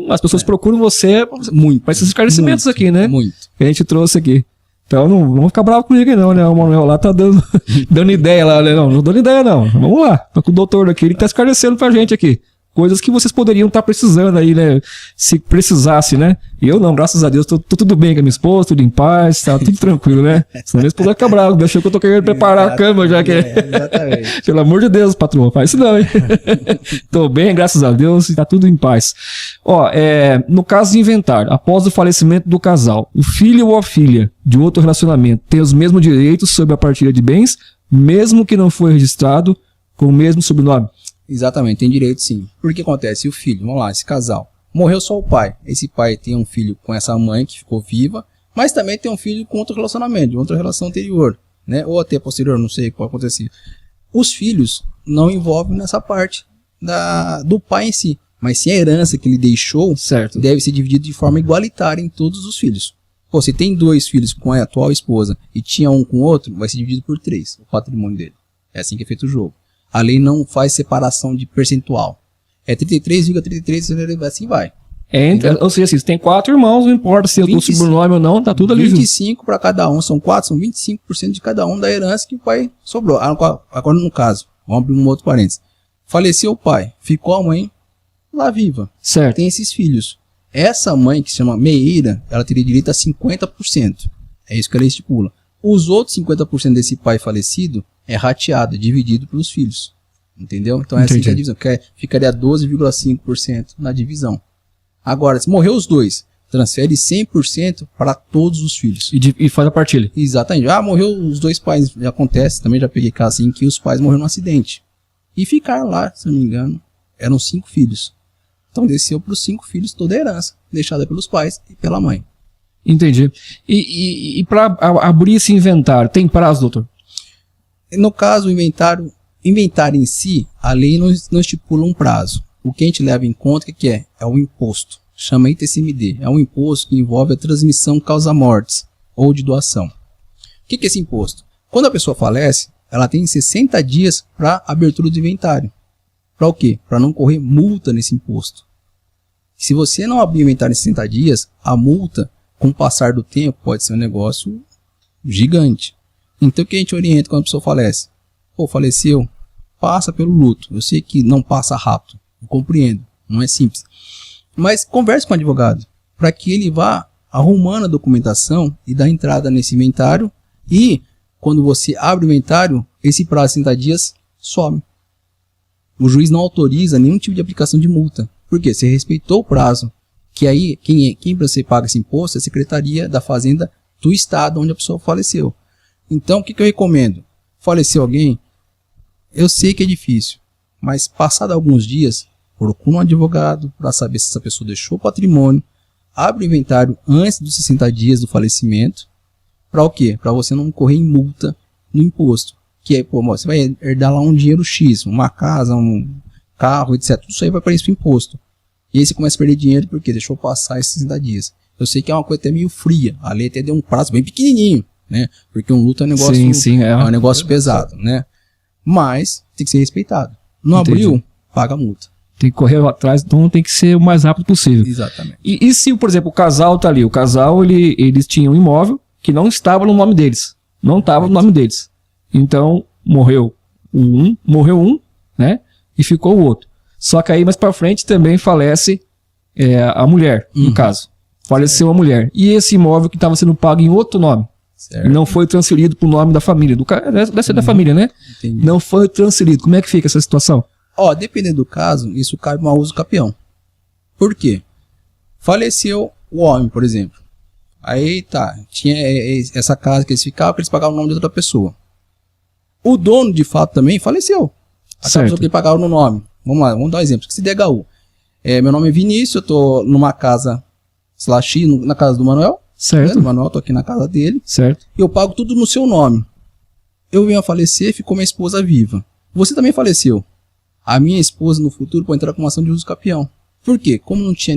as pessoas procuram você muito para esses esclarecimentos muito, aqui, né? Muito. Que a gente trouxe aqui. Então não vamos ficar bravo comigo não, né? O Manuel lá tá dando ideia lá, né? Não dando ideia não. Vamos lá. Tô com o doutor aqui, ele tá esclarecendo pra gente aqui. Coisas que vocês poderiam estar precisando aí, né? Se precisasse, né? E eu não, graças a Deus, tô tudo bem com a minha esposa, tudo em paz, tá tudo tranquilo, né? Senão minha esposa vai ficar brava, deixou que eu tô querendo preparar a cama já que... Exatamente. Pelo amor de Deus, patroa, faz isso não, hein? Tô bem, graças a Deus, e tá tudo em paz. No caso de inventário, após o falecimento do casal, o filho ou a filha de outro relacionamento tem os mesmos direitos sobre a partilha de bens, mesmo que não foi registrado com o mesmo sobrenome? Exatamente, tem direito sim. Por que acontece? O filho, vamos lá, esse casal, morreu só o pai. Esse pai tem um filho com essa mãe que ficou viva, mas também tem um filho com outro relacionamento, de outra relação anterior, né? Ou até posterior, não sei o que pode acontecer. Os filhos não envolvem nessa parte do pai em si, mas sim a herança que ele deixou, certo, deve ser dividida de forma igualitária em todos os filhos. Pô, se tem 2 filhos com a atual esposa e tinha um com o outro, vai ser dividido por 3, o patrimônio dele. É assim que é feito o jogo. A lei não faz separação de percentual. É 33,33, assim vai. Ou seja, se tem 4 irmãos, não importa se eu tô sobrenome ou não, tá tudo ali. 25 para cada um, são 4, são 25% de cada um da herança que o pai sobrou. Agora no caso, vamos abrir um outro parênteses. Faleceu o pai, ficou a mãe lá viva. Certo. Tem esses filhos. Essa mãe, que se chama meieira, ela teria direito a 50%. É isso que ela estipula. Os outros 50% desse pai falecido é rateado, dividido pelos filhos. Entendeu? Então essa é a divisão. Que ficaria 12,5% na divisão. Agora, se morreu os 2, transfere 100% para todos os filhos. E faz a partilha. Exatamente. Morreu os 2 pais. Já acontece, também já peguei caso assim, que os pais morreram num acidente. E ficaram lá, se não me engano, eram 5 filhos. Então desceu para os 5 filhos toda a herança, deixada pelos pais e pela mãe. Entendi. E para abrir esse inventário, tem prazo, doutor? No caso, o inventário em si, a lei não estipula um prazo. O que a gente leva em conta, o que é? É o imposto. Chama ITCMD. É um imposto que envolve a transmissão causa-mortes ou de doação. O que é esse imposto? Quando a pessoa falece, ela tem 60 dias para abertura do inventário. Para o quê? Para não correr multa nesse imposto. Se você não abrir o inventário em 60 dias, a multa, com o passar do tempo, pode ser um negócio gigante. Então o que a gente orienta quando a pessoa falece? Pô, faleceu, passa pelo luto. Eu sei que não passa rápido, eu compreendo, não é simples. Mas converse com o advogado, para que ele vá arrumando a documentação e dá entrada nesse inventário. E quando você abre o inventário, esse prazo de 60 dias some. O juiz não autoriza nenhum tipo de aplicação de multa. Por quê? Você respeitou o prazo. Que aí, quem para você paga esse imposto é a Secretaria da Fazenda do estado onde a pessoa faleceu. Então, o que eu recomendo? Faleceu alguém? Eu sei que é difícil, mas passado alguns dias, procura um advogado para saber se essa pessoa deixou patrimônio, abre o inventário antes dos 60 dias do falecimento. Para o quê? Para você não correr em multa no imposto. Que é, pô, você vai herdar lá um dinheiro X, uma casa, um carro, etc. Tudo isso aí vai para esse imposto. E aí você começa a perder dinheiro porque deixou passar esses 60 dias. Eu sei que é uma coisa até meio fria. A lei até deu um prazo bem pequenininho, né? Porque um luto é um negócio, é um negócio pesado, né? Mas tem que ser respeitado. Não abriu, paga a multa. Tem que correr atrás, então tem que ser o mais rápido possível. Exatamente. E se, por exemplo, o casal tá ali, o casal, eles tinham um imóvel que não estava no nome deles. Não estava no nome deles. Então, morreu um, né? E ficou o outro. Só que aí, mais pra frente, também falece a mulher, no caso. Faleceu a mulher. E esse imóvel que estava sendo pago em outro nome. Certo. E não foi transferido pro nome da família. Deve ser da família, né? Entendi. Não foi transferido. Como é que fica essa situação? Dependendo do caso, isso cabe ao uso capião. Por quê? Faleceu o homem, por exemplo. Aí tá, tinha essa casa que eles ficavam, que eles pagavam o nome de outra pessoa. O dono, de fato, também faleceu. A pessoa que pagaram no nome. Vamos lá, vamos dar um exemplo. CDHU. meu nome é Vinícius, eu tô numa casa, sei lá, X, na casa do Manuel. Certo. Né? O Manuel, tô aqui na casa dele. Certo. Eu pago tudo no seu nome. Eu venho a falecer, ficou minha esposa viva. Você também faleceu. A minha esposa no futuro pode entrar com uma ação de uso capião. Por quê? Como não tinha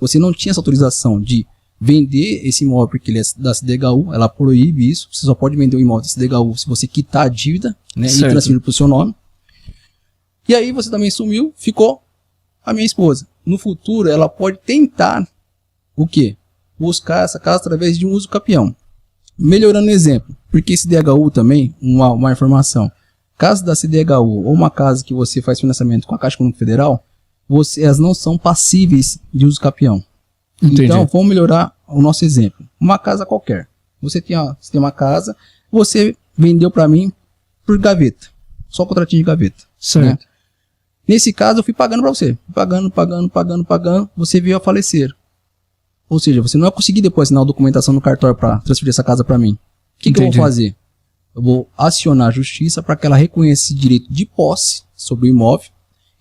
você não tinha essa autorização de vender esse imóvel porque ele é da CDHU, ela proíbe isso. Você só pode vender o imóvel da CDHU se você quitar a dívida, né, e transferir para o seu nome. E aí você também sumiu, ficou a minha esposa. No futuro, ela pode tentar o quê? Buscar essa casa através de um uso capião. Melhorando o exemplo, porque CDHU também, uma informação, caso da CDHU ou uma casa que você faz financiamento com a Caixa Econômica Federal, elas não são passíveis de uso capião. Entendi. Então, vamos melhorar o nosso exemplo. Uma casa qualquer. Você tem uma casa, você vendeu para mim por gaveta. Só contratinho de gaveta. Certo. Né? Nesse caso, eu fui pagando para você. Pagando. Você veio a falecer. Ou seja, você não vai conseguir depois assinar a documentação no cartório para transferir essa casa para mim. O que eu vou fazer? Eu vou acionar a justiça para que ela reconheça esse direito de posse sobre o imóvel.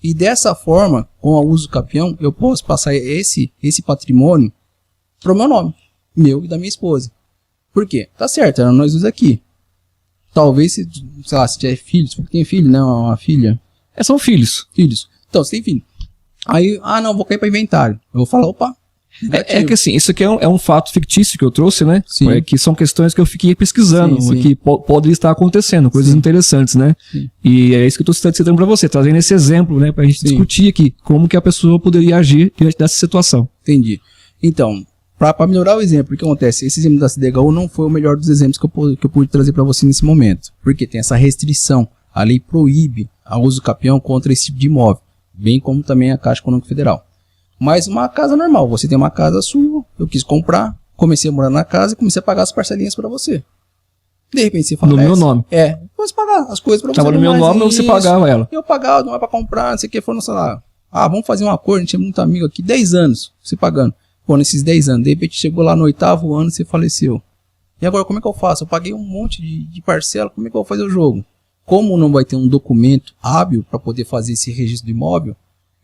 E dessa forma, com o uso capião, eu posso passar esse patrimônio para o meu nome. Meu e da minha esposa. Por quê? Tá certo, eram nós dois aqui. Talvez, sei lá, se tiver filho, se tem filho, não, uma filha. São filhos. Filhos. Então, você tem filho. Aí, não, vou cair para inventário. Eu vou falar, opa. É que assim, isso aqui é um fato fictício que eu trouxe, né? Sim. Que são questões que eu fiquei pesquisando, Sim. que podem estar acontecendo, coisas interessantes, né? Sim. E é isso que eu estou citando para você, trazendo esse exemplo, né? Pra gente discutir aqui como que a pessoa poderia agir diante dessa situação. Entendi. Então, para melhorar o exemplo, o que acontece? Esse exemplo da CDHU não foi o melhor dos exemplos que eu pude trazer para você nesse momento. Porque tem essa restrição. A lei proíbe o uso capião contra esse tipo de imóvel, bem como também a Caixa Econômica Federal. Mas uma casa normal, você tem uma casa sua, eu quis comprar, comecei a morar na casa e comecei a pagar as parcelinhas para você. De repente você fala... No meu nome. Você pagar as coisas para você. Tava no meu nome, mas você pagava ela. Eu pagava, não é para comprar, não sei o que, foram, sei lá, vamos fazer um acordo, a gente tinha muito amigo aqui, 10 anos, você pagando. Pô, nesses 10 anos, de repente chegou lá no 8º ano e você faleceu. E agora como é que eu faço? Eu paguei um monte de parcela, como é que eu vou fazer o jogo? Como não vai ter um documento hábil para poder fazer esse registro do imóvel,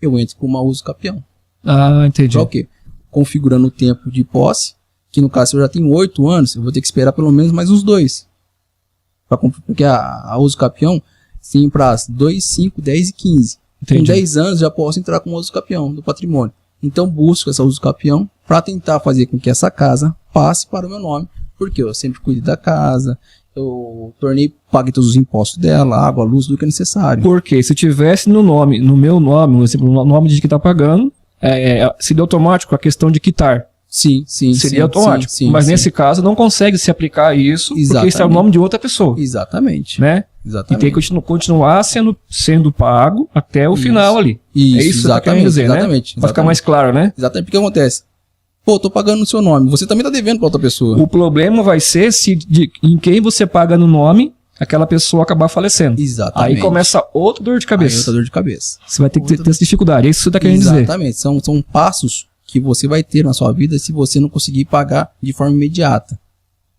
eu entro com uma uso capião. Entendi. Para o quê? Configurando o tempo de posse, que no caso se eu já tenho 8 anos, eu vou ter que esperar pelo menos mais uns 2. Porque a uso capião tem prazo 2, 5, 10 e 15. Entendi. Com 10 anos já posso entrar com o uso capião do patrimônio. Então busco essa uso capião para tentar fazer com que essa casa passe para o meu nome, porque eu sempre cuido da casa, eu paguei todos os impostos dela, água, luz, tudo que é necessário. Porque se tivesse no meu nome, por exemplo, no nome de quem está pagando, seria automático a questão de quitar. Sim. Seria automático. Mas nesse caso não consegue se aplicar isso, porque isso é o nome de outra pessoa. Exatamente. Né? Exatamente. E tem que continuar sendo pago até o final ali. Isso, é isso que você tá querendo dizer, exatamente. Pra ficar mais claro, né? Exatamente. Porque acontece? Pô, tô pagando no seu nome. Você também tá devendo pra outra pessoa. O problema vai ser em quem você paga no nome, aquela pessoa acabar falecendo. Exatamente. Aí começa outra dor de cabeça. Outra dor de cabeça. Você vai ter que ter essa dificuldade. É isso que você tá querendo dizer. Exatamente. São passos que você vai ter na sua vida se você não conseguir pagar de forma imediata.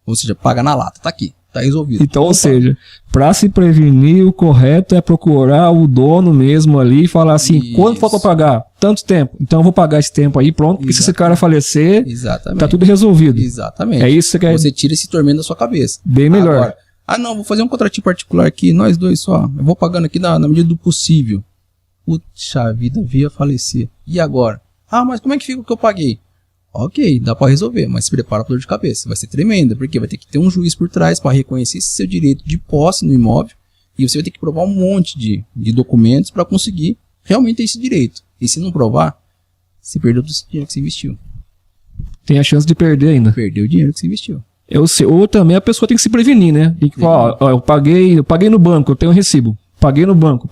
Ou seja, paga na lata. Tá aqui. Tá resolvido. Então, ou seja, para se prevenir, o correto é procurar o dono mesmo ali e falar assim, Isso. quanto falta pra pagar? Tanto tempo. Então eu vou pagar esse tempo aí, pronto, porque se esse cara falecer, Exatamente. tá tudo resolvido. Exatamente. É isso que você quer. Você tira esse tormento da sua cabeça. Bem melhor. Agora, não, vou fazer um contratinho particular aqui, nós dois só. Eu vou pagando aqui na medida do possível. Puxa vida, veio a falecer. E agora? Mas como é que fica o que eu paguei? Ok, dá pra resolver, mas se prepara pra dor de cabeça. Vai ser tremenda, porque vai ter que ter um juiz por trás para reconhecer esse seu direito de posse no imóvel. E você vai ter que provar um monte de documentos para conseguir realmente ter esse direito. E se não provar, você perdeu todo esse dinheiro que você investiu. Tem a chance de perder ainda. Perdeu o dinheiro que você investiu. Ou também a pessoa tem que se prevenir, né? Tem que falar, eu paguei no banco, eu tenho um recibo. Paguei no banco,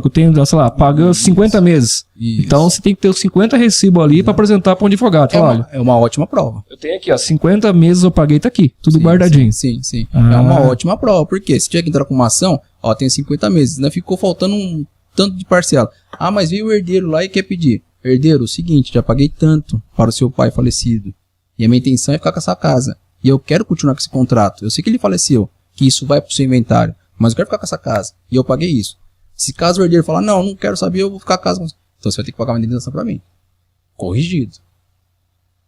tenho, sei lá, pagando 50 meses. Isso. Então você tem que ter os 50 recibos ali para apresentar para um advogado. Olha, É uma ótima prova. eu tenho aqui, ó, 50 meses eu paguei, tá aqui, tudo guardadinho. Sim. É uma ótima prova, porque se tiver que entrar com uma ação, tem 50 meses, né? Ficou faltando um tanto de parcela. Mas veio o herdeiro lá e quer pedir. Herdeiro, o seguinte, já paguei tanto para o seu pai falecido. E a minha intenção é ficar com essa casa. E eu quero continuar com esse contrato. Eu sei que ele faleceu, que isso vai pro seu inventário. Mas eu quero ficar com essa casa. E eu paguei isso. Se caso o herdeiro falar, não quero saber, eu vou ficar com a casa. Então você vai ter que pagar uma indenização para mim. Corrigido.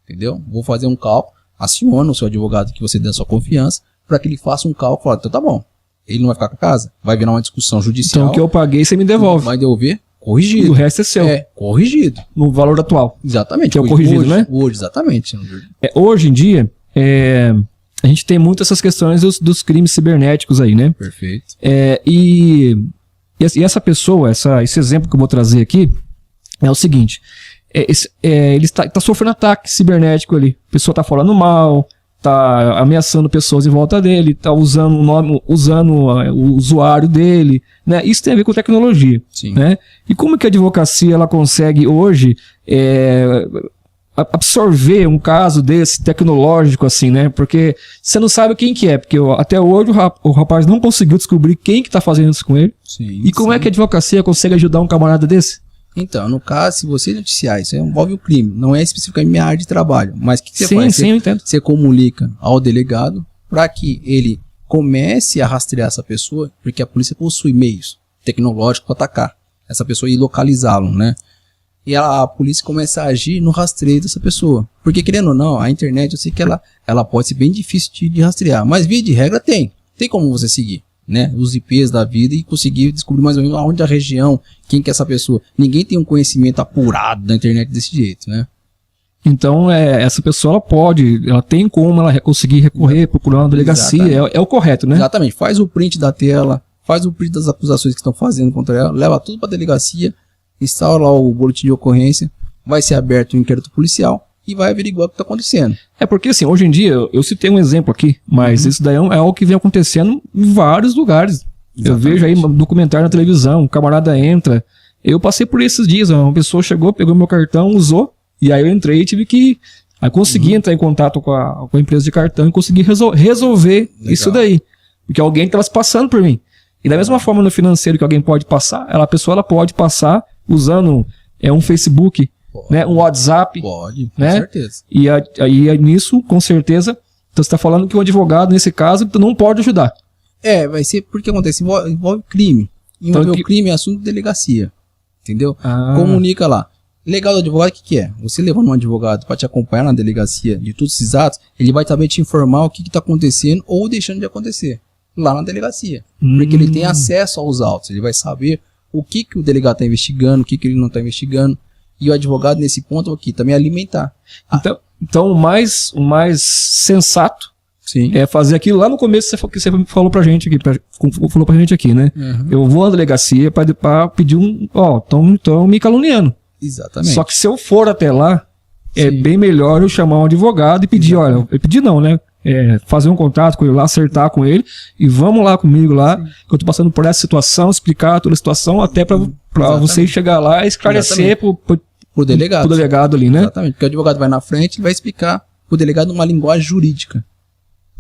Entendeu? Vou fazer um cálculo, aciona o seu advogado que você dê a sua confiança, para que ele faça um cálculo, fala, então tá bom. Ele não vai ficar com a casa? Vai virar uma discussão judicial. Então o que eu paguei você me devolve. Vai devolver? Corrigido. E o resto é seu. Corrigido. No valor atual. Exatamente. Que é o corrigido, hoje, né? Hoje, exatamente. Hoje em dia, a gente tem muito essas questões dos crimes cibernéticos aí, né? Perfeito. E essa pessoa, esse exemplo que eu vou trazer aqui, é o seguinte. Ele está sofrendo ataque cibernético ali. A pessoa está falando mal, está ameaçando pessoas em volta dele, está usando o nome, usando o usuário dele, né? Isso tem a ver com tecnologia. Sim. Né? E como que a advocacia ela consegue hoje absorver um caso desse tecnológico assim, né? Porque você não sabe quem que é, porque até hoje o rapaz não conseguiu descobrir quem que está fazendo isso com ele. Sim, e como é que a advocacia consegue ajudar um camarada desse? Então, no caso, se você noticiar, isso envolve o crime, não é especificamente minha área de trabalho, mas o que você faz? Sim, eu entendo. Você comunica ao delegado para que ele comece a rastrear essa pessoa, porque a polícia possui meios tecnológicos para atacar essa pessoa e localizá-lo, né? E a polícia começa a agir no rastreio dessa pessoa. Porque, querendo ou não, a internet, eu sei que ela pode ser bem difícil de rastrear, mas via de regra tem como você seguir, né, os IPs da vida e conseguir descobrir mais ou menos aonde a região, quem que é essa pessoa. Ninguém tem um conhecimento apurado da internet desse jeito, né? Então, essa pessoa, ela tem como ela conseguir recorrer, procurar uma delegacia, é o correto, né? Exatamente, faz o print da tela, faz o print das acusações que estão fazendo contra ela, leva tudo para a delegacia, instala lá o boletim de ocorrência, vai ser aberto o inquérito policial e vai averiguar o que está acontecendo. Porque assim, hoje em dia, eu citei um exemplo aqui, mas isso daí é algo que vem acontecendo em vários lugares. Exatamente. Eu vejo aí um documentário na televisão, um camarada entra, eu passei por esses dias, uma pessoa chegou, pegou meu cartão, usou, e aí eu entrei e tive que... Aí consegui entrar em contato com a empresa de cartão e consegui resolver isso daí. Porque alguém estava se passando por mim. E da mesma forma no financeiro que alguém pode passar, a pessoa pode passar usando um Facebook, né, um WhatsApp. Pode, com né? certeza. E aí nisso, com certeza, então você está falando que o advogado, nesse caso, não pode ajudar. Vai ser porque acontece, envolve crime. Envolve o crime é assunto de delegacia. Entendeu? Comunica lá. Legal do advogado, o que é? Você levando um advogado para te acompanhar na delegacia de todos esses atos, ele vai também te informar o que está acontecendo ou deixando de acontecer lá na delegacia. Porque ele tem acesso aos autos, ele vai saber o que o delegado está investigando, o que ele não está investigando. E o advogado, nesse ponto aqui, também alimentar. Então o mais sensato Sim. é fazer aquilo lá no começo que você falou pra gente aqui, né? Eu vou à delegacia para pedir estão me caluniando. Exatamente. Só que se eu for até lá, é bem melhor eu chamar um advogado e pedir, pedir não, né? Fazer um contato com ele lá, acertar com ele e vamos lá comigo lá, que eu tô passando por essa situação, explicar toda a situação, até para você chegar lá e esclarecer pro delegado ali, né? Exatamente, porque o advogado vai na frente e vai explicar pro delegado uma linguagem jurídica.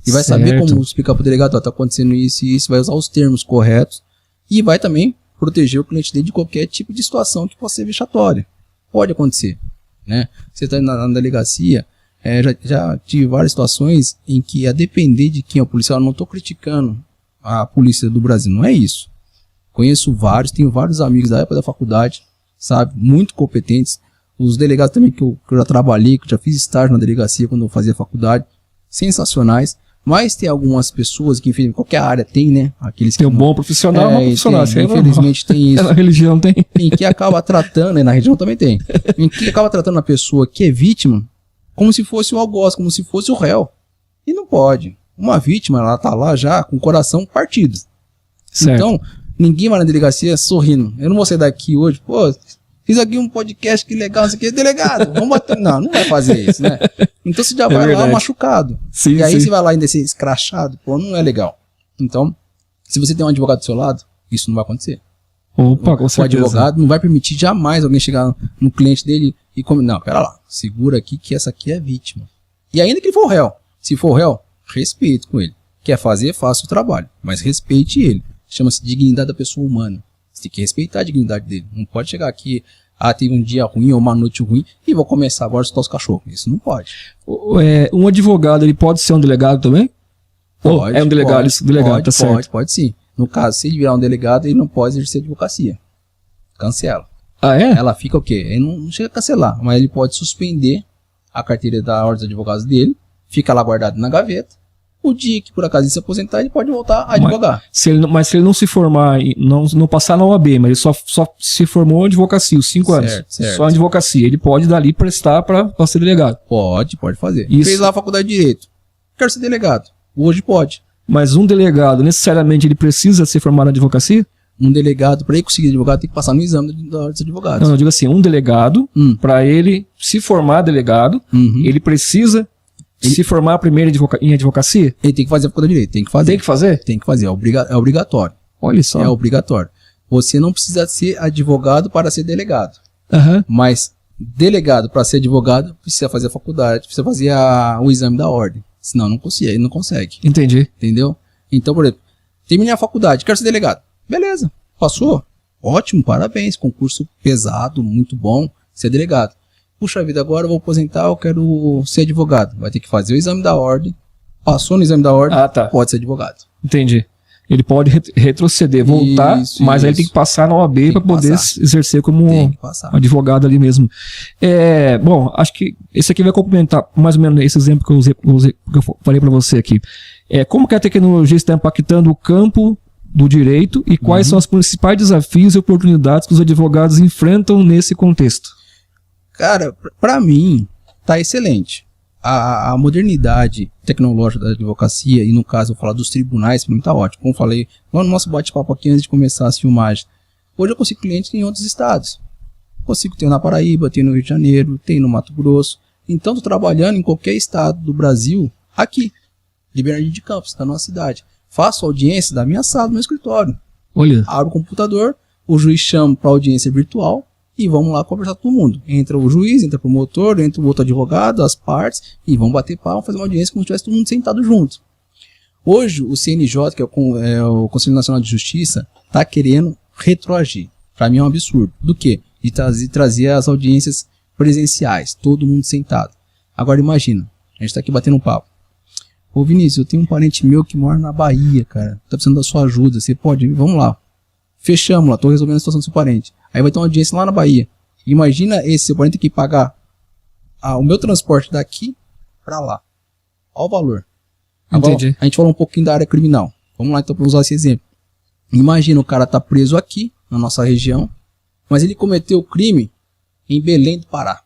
E vai saber como explicar pro delegado, tá acontecendo isso e isso, vai usar os termos corretos e vai também proteger o cliente dele de qualquer tipo de situação que possa ser vexatória. Pode acontecer, né? Você tá na delegacia, já tive várias situações em que, a depender de quem é o policial, eu não estou criticando a polícia do Brasil, não é isso. Conheço vários, tenho vários amigos da época da faculdade, sabe, muito competentes. Os delegados também que eu já trabalhei, que eu já fiz estágio na delegacia quando eu fazia faculdade, sensacionais. Mas tem algumas pessoas que, enfim, qualquer área tem, né? Aqueles tem um bom profissional, um profissional. Infelizmente tem isso. Na religião tem. Em que acaba tratando, na religião também tem. Em que acaba tratando a pessoa que é vítima como se fosse o algoz, como se fosse o réu. E não pode. Uma vítima, ela tá lá já com o coração partido. Certo. Então, ninguém vai na delegacia sorrindo. Eu não vou sair daqui hoje, fiz aqui um podcast, que legal, isso aqui, delegado, vamos bater. Não vai fazer isso, né? Então você já vai lá machucado. Sim, e aí você vai lá ainda ser escrachado, não é legal. Então, se você tem um advogado do seu lado, isso não vai acontecer. Opa, com certeza. O advogado não vai permitir jamais alguém chegar no cliente dele e não, pera lá, segura aqui que essa aqui é vítima. E ainda que ele for réu, se for réu, respeite com ele. Quer fazer, faça o trabalho, mas respeite ele. Chama-se dignidade da pessoa humana. Você tem que respeitar a dignidade dele. Não pode chegar aqui, teve um dia ruim ou uma noite ruim e vou começar agora a soltar os cachorros. Isso não pode. Um advogado, ele pode ser um delegado também? Pode. É um delegado, tá certo. Pode sim. No caso, se ele virar um delegado, ele não pode exercer advocacia. Cancela. Ah, é? Ela fica o quê? Ele não chega a cancelar, mas ele pode suspender a carteira da Ordem dos Advogados dele, fica lá guardado na gaveta. O dia que por acaso ele se aposentar, ele pode voltar a advogar. Mas se ele não se formar, não passar na OAB, mas ele só se formou em advocacia, os 5 anos. Certo. Só em advocacia. Ele pode dali prestar para ser delegado. Pode fazer. Isso. Fez lá a faculdade de Direito. Quero ser delegado. Hoje pode. Mas um delegado, necessariamente, ele precisa se formar na advocacia? Um delegado, para ele conseguir advogado, tem que passar no exame da Ordem dos Advogados. Não, eu digo assim, um delegado, para ele se formar delegado, ele precisa se formar primeiro em advocacia? Ele tem que fazer a faculdade de Direito, tem que fazer. Tem que fazer? Tem que fazer, é obrigatório. Olha só. É obrigatório. Você não precisa ser advogado para ser delegado. Aham. Mas delegado para ser advogado precisa fazer a faculdade, precisa fazer o exame da ordem. Senão não consegue. Entendi. Entendeu? Então, por exemplo, terminei a faculdade, quero ser delegado. Beleza, passou. Ótimo, parabéns. Concurso pesado, muito bom, ser delegado. Puxa vida, agora eu vou aposentar, eu quero ser advogado. Vai ter que fazer o exame da ordem. Passou no exame da ordem, pode ser advogado. Entendi. Ele pode retroceder, voltar, mas aí ele tem que passar na OAB para poder exercer como advogado ali mesmo. Bom, acho que esse aqui vai complementar mais ou menos esse exemplo que eu falei para você aqui. Como que a tecnologia está impactando o campo do direito e quais são os principais desafios e oportunidades que os advogados enfrentam nesse contexto? Cara, para mim, tá excelente. A modernidade tecnológica da advocacia, e no caso eu falar dos tribunais, para mim tá ótimo. Como eu falei lá no nosso bate-papo aqui antes de começar as filmagens, hoje eu consigo clientes em outros estados. Consigo ter na Paraíba, ter no Rio de Janeiro, tem no Mato Grosso. Então tô trabalhando em qualquer estado do Brasil, aqui, de Bernardino de Campos, na nossa cidade. Faço audiência da minha sala, do meu escritório. Olha. Abro o computador, o juiz chama para audiência virtual, e vamos lá conversar com todo mundo. Entra o juiz, entra o promotor, entra o outro advogado, as partes, e vamos bater palma, fazer uma audiência como se tivesse todo mundo sentado junto. Hoje, o CNJ, que é o Conselho Nacional de Justiça, está querendo retroagir. Para mim é um absurdo. Do quê? De trazer as audiências presenciais, todo mundo sentado. Agora imagina, a gente está aqui batendo um papo. Ô Vinícius, eu tenho um parente meu que mora na Bahia, cara. Tá precisando da sua ajuda, você pode? Vamos lá. Fechamos lá, tô resolvendo a situação do seu parente. Aí vai ter uma audiência lá na Bahia. Imagina esse seu parente ter que pagar o meu transporte daqui pra lá. Olha o valor. Agora, entendi. A gente falou um pouquinho da área criminal. Vamos lá então para usar esse exemplo. Imagina o cara tá preso aqui, na nossa região, mas ele cometeu o crime em Belém do Pará.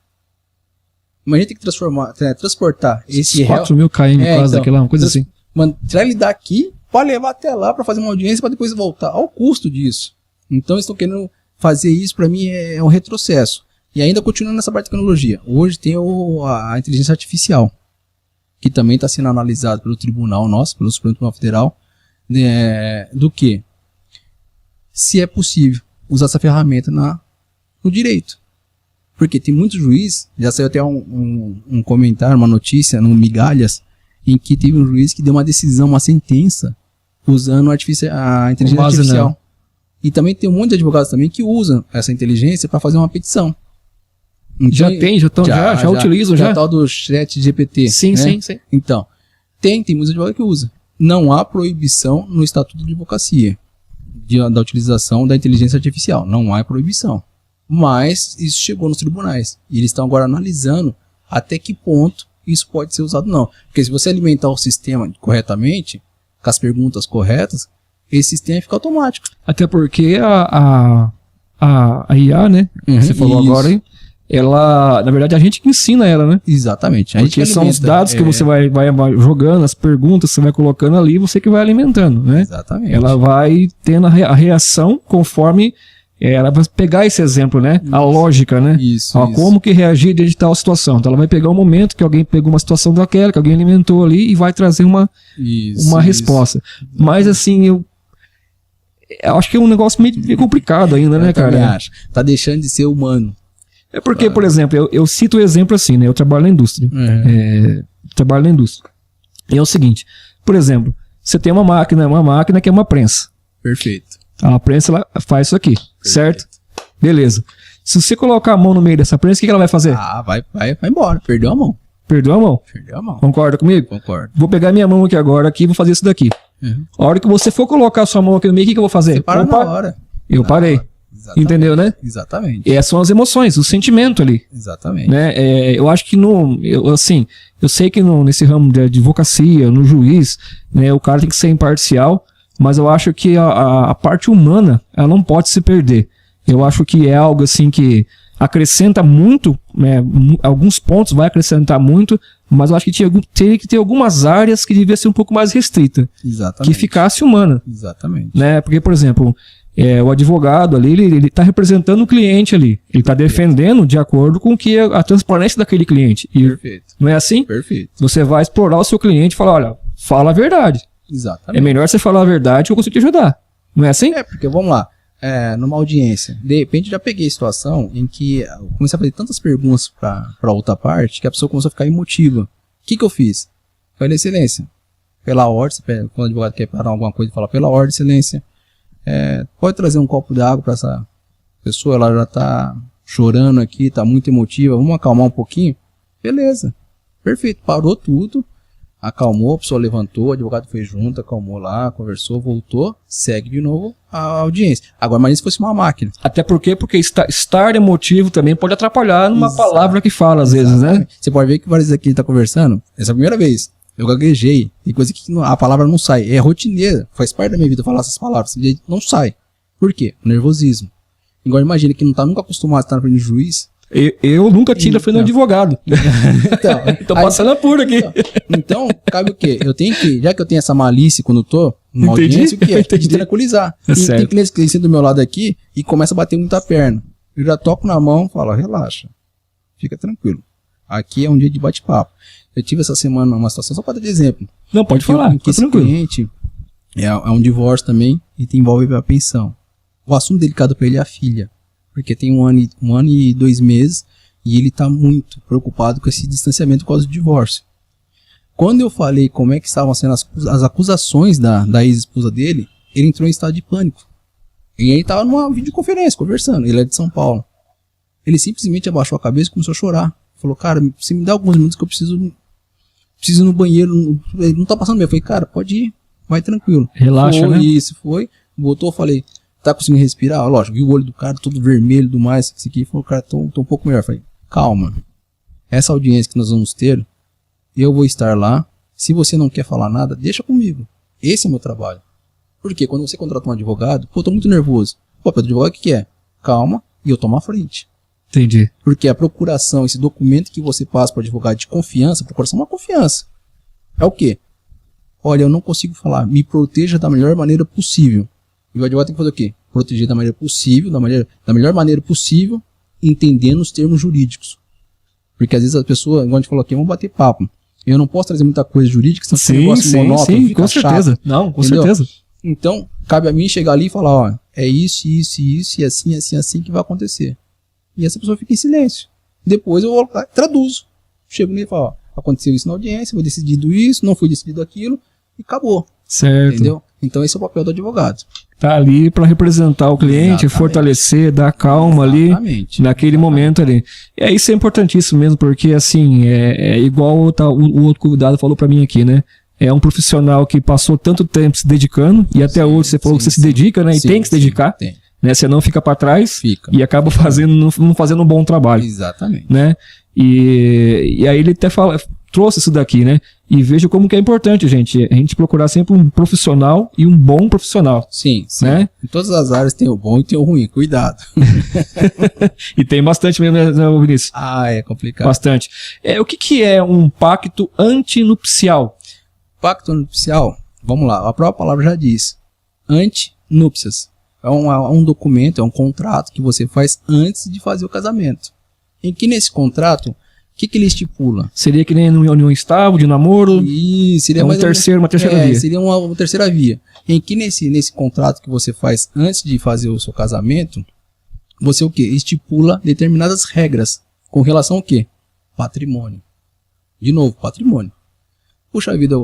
Imagina ter que transportar esse 4.000 km quase daqui lá, uma coisa assim. Tirar ele daqui para levar até lá para fazer uma audiência para depois voltar. Olha o custo disso. Então eles estão querendo fazer isso, para mim é um retrocesso. E ainda continuando nessa parte de tecnologia. Hoje tem a inteligência artificial, que também está sendo analisado pelo tribunal nosso, pelo Supremo Tribunal Federal, do que se é possível usar essa ferramenta no direito. Porque tem muitos juízes, já saiu até um comentário, uma notícia no Migalhas, em que teve um juiz que deu uma decisão, uma sentença, usando a inteligência artificial. E também tem um monte de advogados também que usam essa inteligência para fazer uma petição. Então, já utilizam. Já tal do chat GPT. Sim, né? sim. Então, tem muitos advogados que usam. Não há proibição no Estatuto de Advocacia da utilização da inteligência artificial. Não há proibição. Mas isso chegou nos tribunais. E eles estão agora analisando até que ponto isso pode ser usado ou não. Porque se você alimentar o sistema corretamente, com as perguntas corretas, esse sistema fica automático. Até porque a IA, né? Você falou isso agora, hein? Ela, na verdade, a gente que ensina ela, né? Exatamente. Porque são os dados que você vai jogando, as perguntas que você vai colocando ali, você que vai alimentando, né? Exatamente. Ela vai tendo a reação conforme ela vai pegar esse exemplo, né? Isso. A lógica, né? Isso. Como que reagir diante de tal situação. Então ela vai pegar um momento que alguém pegou uma situação daquela, que alguém alimentou ali e vai trazer uma resposta. Mas assim, eu acho que é um negócio meio complicado ainda, né, cara? Acho. Tá deixando de ser humano. É porque, por exemplo, eu cito o exemplo assim, né? Eu trabalho na indústria. Trabalho na indústria. E é o seguinte, por exemplo, você tem uma máquina que é uma prensa. Perfeito. A prensa ela faz isso aqui, certo? Beleza. Se você colocar a mão no meio dessa prensa, o que ela vai fazer? Vai embora. Perdeu a mão. Perdeu a mão? Perdeu a mão. Concorda comigo? Concordo. Vou pegar minha mão aqui agora e vou fazer isso daqui. A hora que você for colocar a sua mão aqui no meio, o que eu vou fazer? Você para na hora. Eu parei. Exatamente. Entendeu, né? Exatamente. E essas são as emoções, o sentimento ali. Exatamente. Né? Eu acho que eu sei que nesse ramo de advocacia, no juiz, né, o cara tem que ser imparcial, mas eu acho que a parte humana, ela não pode se perder. Eu acho que é algo assim que acrescenta muito, né, alguns pontos vai acrescentar muito, mas eu acho que teria que ter algumas áreas que devia ser um pouco mais restrita. Exatamente. Que ficasse humana. Exatamente. Né? Porque, por exemplo, o advogado ali, ele está representando o cliente ali. Ele está defendendo de acordo com que a transparência daquele cliente. E Perfeito. não é assim? Perfeito. Você vai explorar o seu cliente e falar, olha, fala a verdade. Exatamente. É melhor você falar a verdade que eu consigo te ajudar. Não é assim? Porque vamos lá, numa audiência, de repente já peguei situação em que eu comecei a fazer tantas perguntas para outra parte que a pessoa começou a ficar emotiva. O que eu fiz? Falei, excelência, pela ordem, quando o advogado quer parar alguma coisa, fala, pela ordem, excelência, pode trazer um copo de água para essa pessoa, ela já tá chorando aqui, tá muito emotiva, vamos acalmar um pouquinho? Beleza, perfeito, parou tudo. Acalmou, a pessoa levantou, o advogado foi junto, acalmou lá, conversou, voltou, segue de novo a audiência. Agora, imagina se fosse uma máquina. Até porque estar emotivo também pode atrapalhar numa palavra que fala, às vezes, né? Você pode ver que várias vezes aqui ele tá conversando, essa é a primeira vez, eu gaguejei, tem coisa que a palavra não sai, é rotineira, faz parte da minha vida falar essas palavras, não sai. Por quê? Nervosismo. Agora, imagina que não tá nunca acostumado a estar na frente de juiz. Eu nunca tive na frente de um advogado. Tô passando apuro aqui. Então, cabe o quê? Eu tenho que, já que eu tenho essa malícia quando eu tô numa audiência, o que é? De tranquilizar. Tem clientes que sentam do meu lado aqui e começa a bater muita perna. Eu já toco na mão e falo, relaxa, fica tranquilo. Aqui é um dia de bate-papo. Eu tive essa semana uma situação, só para dar exemplo. Não, pode falar, que esse cliente é um divórcio também e envolve a pensão. O assunto delicado para ele é a filha. Porque tem um ano e 2 meses e ele está muito preocupado com esse distanciamento por causa do divórcio. Quando eu falei como é que estavam sendo as acusações da ex-esposa dele, ele entrou em estado de pânico. E aí estava numa videoconferência, conversando. Ele é de São Paulo. Ele simplesmente abaixou a cabeça e começou a chorar. Falou, cara, você me dá alguns minutos que eu preciso ir no banheiro. Não tá passando bem. Eu falei, cara, pode ir, vai tranquilo. Relaxa, foi, né? Isso, foi. Voltou, falei, tá conseguindo respirar? Lógico, vi o olho do cara todo vermelho do mais, isso aqui, falou, cara, tô um pouco melhor. Falei, calma, essa audiência que nós vamos ter, eu vou estar lá, se você não quer falar nada, deixa comigo, esse é o meu trabalho. Porque quando você contrata um advogado, pô, tô muito nervoso, pô, o advogado o que é? Calma, e eu tomo a frente. Entendi. Porque a procuração, esse documento que você passa para o advogado de confiança, a procuração é uma confiança, é o quê? Olha, eu não consigo falar, me proteja da melhor maneira possível. E o advogado tem que fazer o quê? Proteger da maneira possível, da melhor maneira possível, entendendo os termos jurídicos. Porque às vezes a pessoa, igual a gente falou aqui, vamos bater papo. Eu não posso trazer muita coisa jurídica, senão fica um negócio monótono, fica com certeza. chato. Não, com entendeu? certeza. Então, cabe a mim chegar ali e falar, ó, é isso, e assim que vai acontecer. E essa pessoa fica em silêncio. Depois eu vou lá, traduzo. Chego nele e falo, ó, aconteceu isso na audiência, foi decidido isso, não foi decidido aquilo, e acabou. Certo. Entendeu? Então esse é o papel do advogado. Tá ali para representar o cliente, Exatamente. fortalecer, dar calma Exatamente. ali naquele momento ali. E isso é importantíssimo mesmo, porque assim, é igual o outro convidado falou para mim aqui, né? É um profissional que passou tanto tempo se dedicando, e até hoje você falou que você se dedica, né? E tem que se dedicar, né? Você não fica para trás e acaba não fazendo um bom trabalho. Exatamente. Né? E aí ele até trouxe isso daqui, né? E veja como que é importante, gente, a gente procurar sempre um profissional e um bom profissional. Sim. Né? Em todas as áreas tem o bom e tem o ruim, cuidado. E tem bastante mesmo, né, Vinícius? É complicado. Bastante. O que é um pacto antinupcial? Pacto antinupcial, vamos lá, a própria palavra já diz, antinúpcias. É um documento, é um contrato que você faz antes de fazer o casamento. Em que nesse contrato, o que ele estipula? Seria que nem uma união estável, de namoro? Isso, seria uma terceira via. Seria uma terceira via. Em que nesse contrato que você faz antes de fazer o seu casamento, você o quê? Estipula determinadas regras com relação ao quê? Patrimônio. De novo, patrimônio. Puxa vida,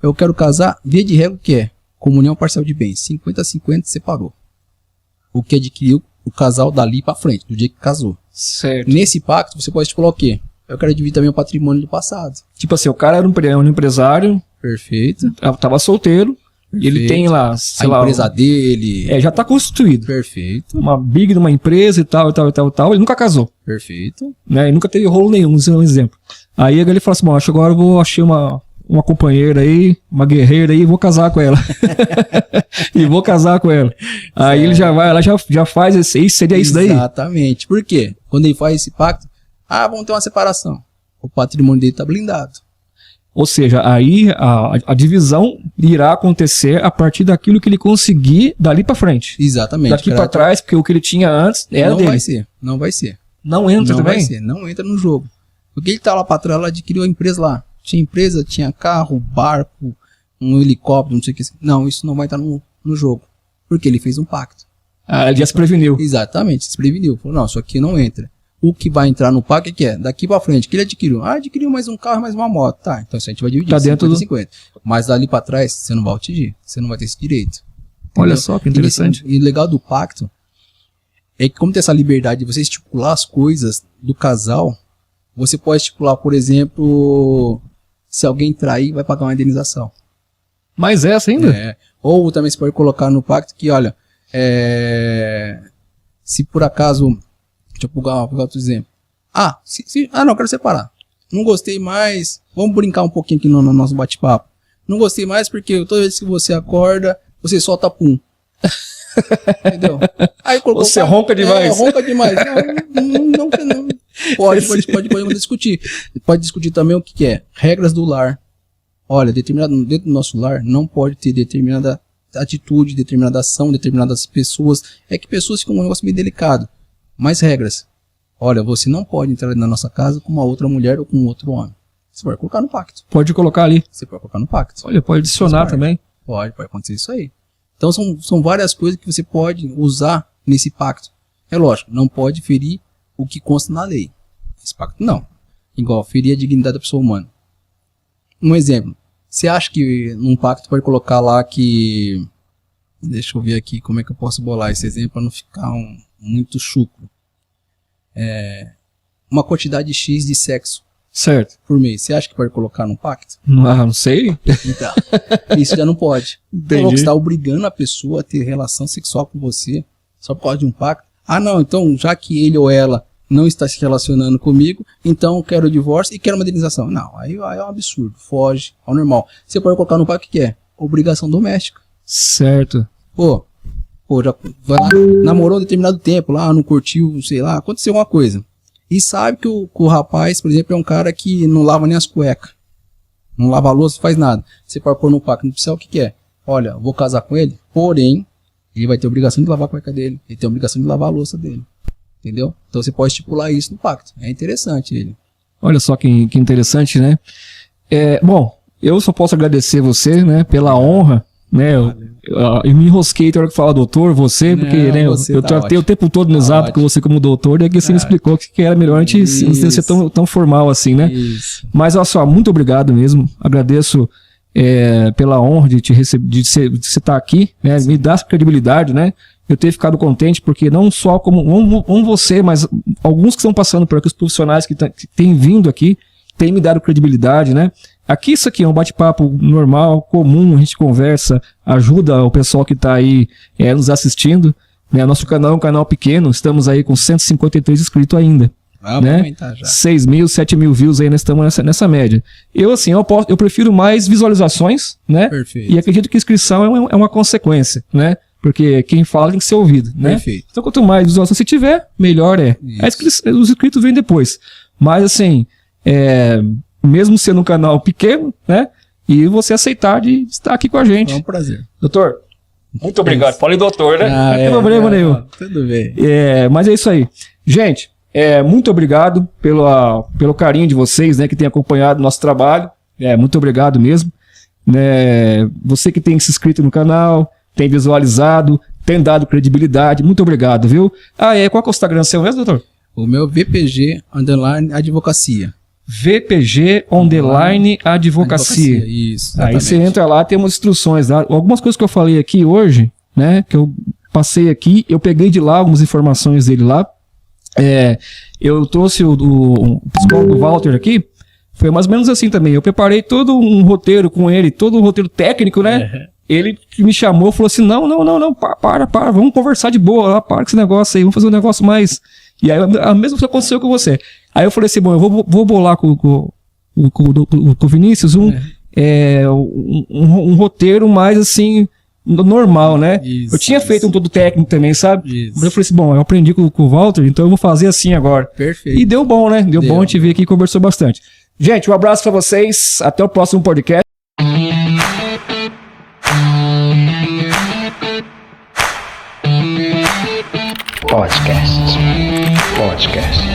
eu quero casar, via de regra o que é? Comunhão parcial de bens, 50-50 separou. O que adquiriu o casal dali pra frente, do dia que casou. Certo. Nesse pacto você pode estipular o quê? Eu quero dividir também o patrimônio do passado. Tipo assim, o cara era um empresário. Perfeito. Tava solteiro. E ele tem lá, sei a lá... empresa dele. já tá constituído. Perfeito. Uma big de uma empresa e tal. Ele nunca casou. Perfeito. Né? E nunca teve rolo nenhum, isso é um exemplo. Aí ele fala assim, bom, acho que agora eu achei uma companheira aí, uma guerreira aí, e vou casar com ela. E vou casar com ela. Aí ele já vai, ela já faz seria isso daí? Exatamente. Por quê? Quando ele faz esse pacto, vamos ter uma separação. O patrimônio dele tá blindado. Ou seja, aí a divisão irá acontecer a partir daquilo que ele conseguir dali pra frente. Exatamente. Daqui pra trás, porque o que ele tinha antes era não dele. Não vai ser. Não entra não também? Vai ser, não entra no jogo. Porque ele tá lá pra trás, ela adquiriu a empresa lá. Tinha empresa, tinha carro, barco, um helicóptero, não sei o que. Não, isso não vai estar no jogo. Porque ele fez um pacto. Ele já se preveniu. Exatamente, se preveniu. Falou, não, isso aqui não entra. O que vai entrar no pacto é que é daqui pra frente. O que ele adquiriu? Adquiriu mais um carro, mais uma moto. Tá, então isso a gente vai dividir. Tá dentro 50. Mas dali pra trás, você não vai atingir. Você não vai ter esse direito. Olha Entendeu? só que interessante. E o legal do pacto é que, como tem essa liberdade de você estipular as coisas do casal, você pode estipular, por exemplo, se alguém trair, vai pagar uma indenização. Mas essa ainda? Ou também você pode colocar no pacto que, olha, se por acaso, deixa eu pegar outro exemplo. Não, quero separar. Não gostei mais, vamos brincar um pouquinho aqui no nosso bate-papo. Não gostei mais porque toda vez que você acorda, você solta pum. Entendeu? Aí você ronca demais. Ronca demais. Não. Pode discutir. Pode discutir também o que é. Regras do lar. Olha, dentro do nosso lar não pode ter determinada atitude, determinada ação, determinadas pessoas. É que pessoas ficam um negócio meio delicado. Mais regras. Olha, você não pode entrar na nossa casa com uma outra mulher ou com um outro homem. Você pode colocar no pacto. Pode colocar ali. Você pode colocar no pacto. Olha, pode adicionar também. Pode acontecer isso aí. Então são várias coisas que você pode usar nesse pacto. É lógico, não pode ferir o que consta na lei. Esse pacto não. Igual, ferir a dignidade da pessoa humana. Um exemplo. Você acha que num pacto pode colocar lá que... Deixa eu ver aqui como é que eu posso bolar esse exemplo para não ficar muito chucro. Uma quantidade X de sexo. Certo. Por mês. Você acha que pode colocar num pacto? Não sei. Então, isso já não pode. Entendi. Então, você está obrigando a pessoa a ter relação sexual com você só por causa de um pacto. Não, então, já que ele ou ela não está se relacionando comigo, então eu quero o divórcio e quero uma indenização. Não, aí é um absurdo. Foge ao normal. Você pode colocar no pacto o que é? Obrigação doméstica. Certo. Pô, já vai lá, namorou um determinado tempo lá, não curtiu, sei lá, aconteceu alguma coisa. E sabe que o rapaz, por exemplo, é um cara que não lava nem as cuecas. Não lava a louça, não faz nada. Você pode pôr no pacto nupcial, o que é? Olha, vou casar com ele, porém, ele vai ter a obrigação de lavar a cueca dele. Ele tem a obrigação de lavar a louça dele. Entendeu? Então você pode estipular isso no pacto. É interessante ele. Olha só que interessante, né? Bom, eu só posso agradecer você, né, pela honra, né? Eu me enrosquei na hora que fala doutor, porque né, eu tratei o tempo todo no zap com você como doutor, e aqui você me explicou que era melhor a gente não ser tão formal assim, né? Isso. Mas olha só, muito obrigado mesmo. Agradeço pela honra de te receber, de você estar aqui, né? Me dá essa credibilidade, né? Eu ter ficado contente, porque não só como você, mas alguns que estão passando por aqui, os profissionais que têm vindo aqui, têm me dado credibilidade, né? Aqui isso aqui é um bate-papo normal, comum, a gente conversa, ajuda o pessoal que está aí nos assistindo, né? Nosso canal é um canal pequeno, estamos aí com 153 inscritos ainda. Né? Aumentar já. 6 mil, 7 mil views aí, nós estamos nessa média. Eu prefiro mais visualizações, né? Perfeito. E acredito que inscrição é uma consequência, né? Porque quem fala tem que ser ouvido, né? Perfeito. Então quanto mais visualização você tiver, melhor é. Os inscritos vêm depois. Mas assim, mesmo sendo um canal pequeno, né? E você aceitar de estar aqui com a gente. É um prazer. Doutor, muito obrigado. Falei doutor, né? Não tem problema nenhum. Tudo bem. Mas é isso aí. Gente, muito obrigado pelo carinho de vocês, né? Que tem acompanhado o nosso trabalho. Muito obrigado mesmo. Você que tem se inscrito no canal, tem visualizado, tem dado credibilidade. Muito obrigado, viu? Qual que é o Instagram seu mesmo, doutor? O meu VPG_advocacia. VPG_advocacia. Isso. Aí você entra lá, tem umas instruções lá. Algumas coisas que eu falei aqui hoje, né? Que eu passei aqui, eu peguei de lá algumas informações dele lá. Eu trouxe o psicólogo Walter aqui. Foi mais ou menos assim também. Eu preparei todo um roteiro com ele, todo um roteiro técnico, né? ele me chamou, falou assim, não, para, vamos conversar de boa, lá, para com esse negócio aí, vamos fazer um negócio mais... E aí a mesma coisa aconteceu com você. Aí eu falei assim, bom, eu vou bolar com o Vinícius um roteiro mais assim, normal, né? Eu tinha feito um todo técnico também, sabe? Mas eu falei assim, bom, eu aprendi com o Walter, então eu vou fazer assim agora. Perfeito. E deu bom, né? Deu bom, a gente veio aqui e conversou bastante. Gente, um abraço pra vocês, até o próximo podcast. Podcast.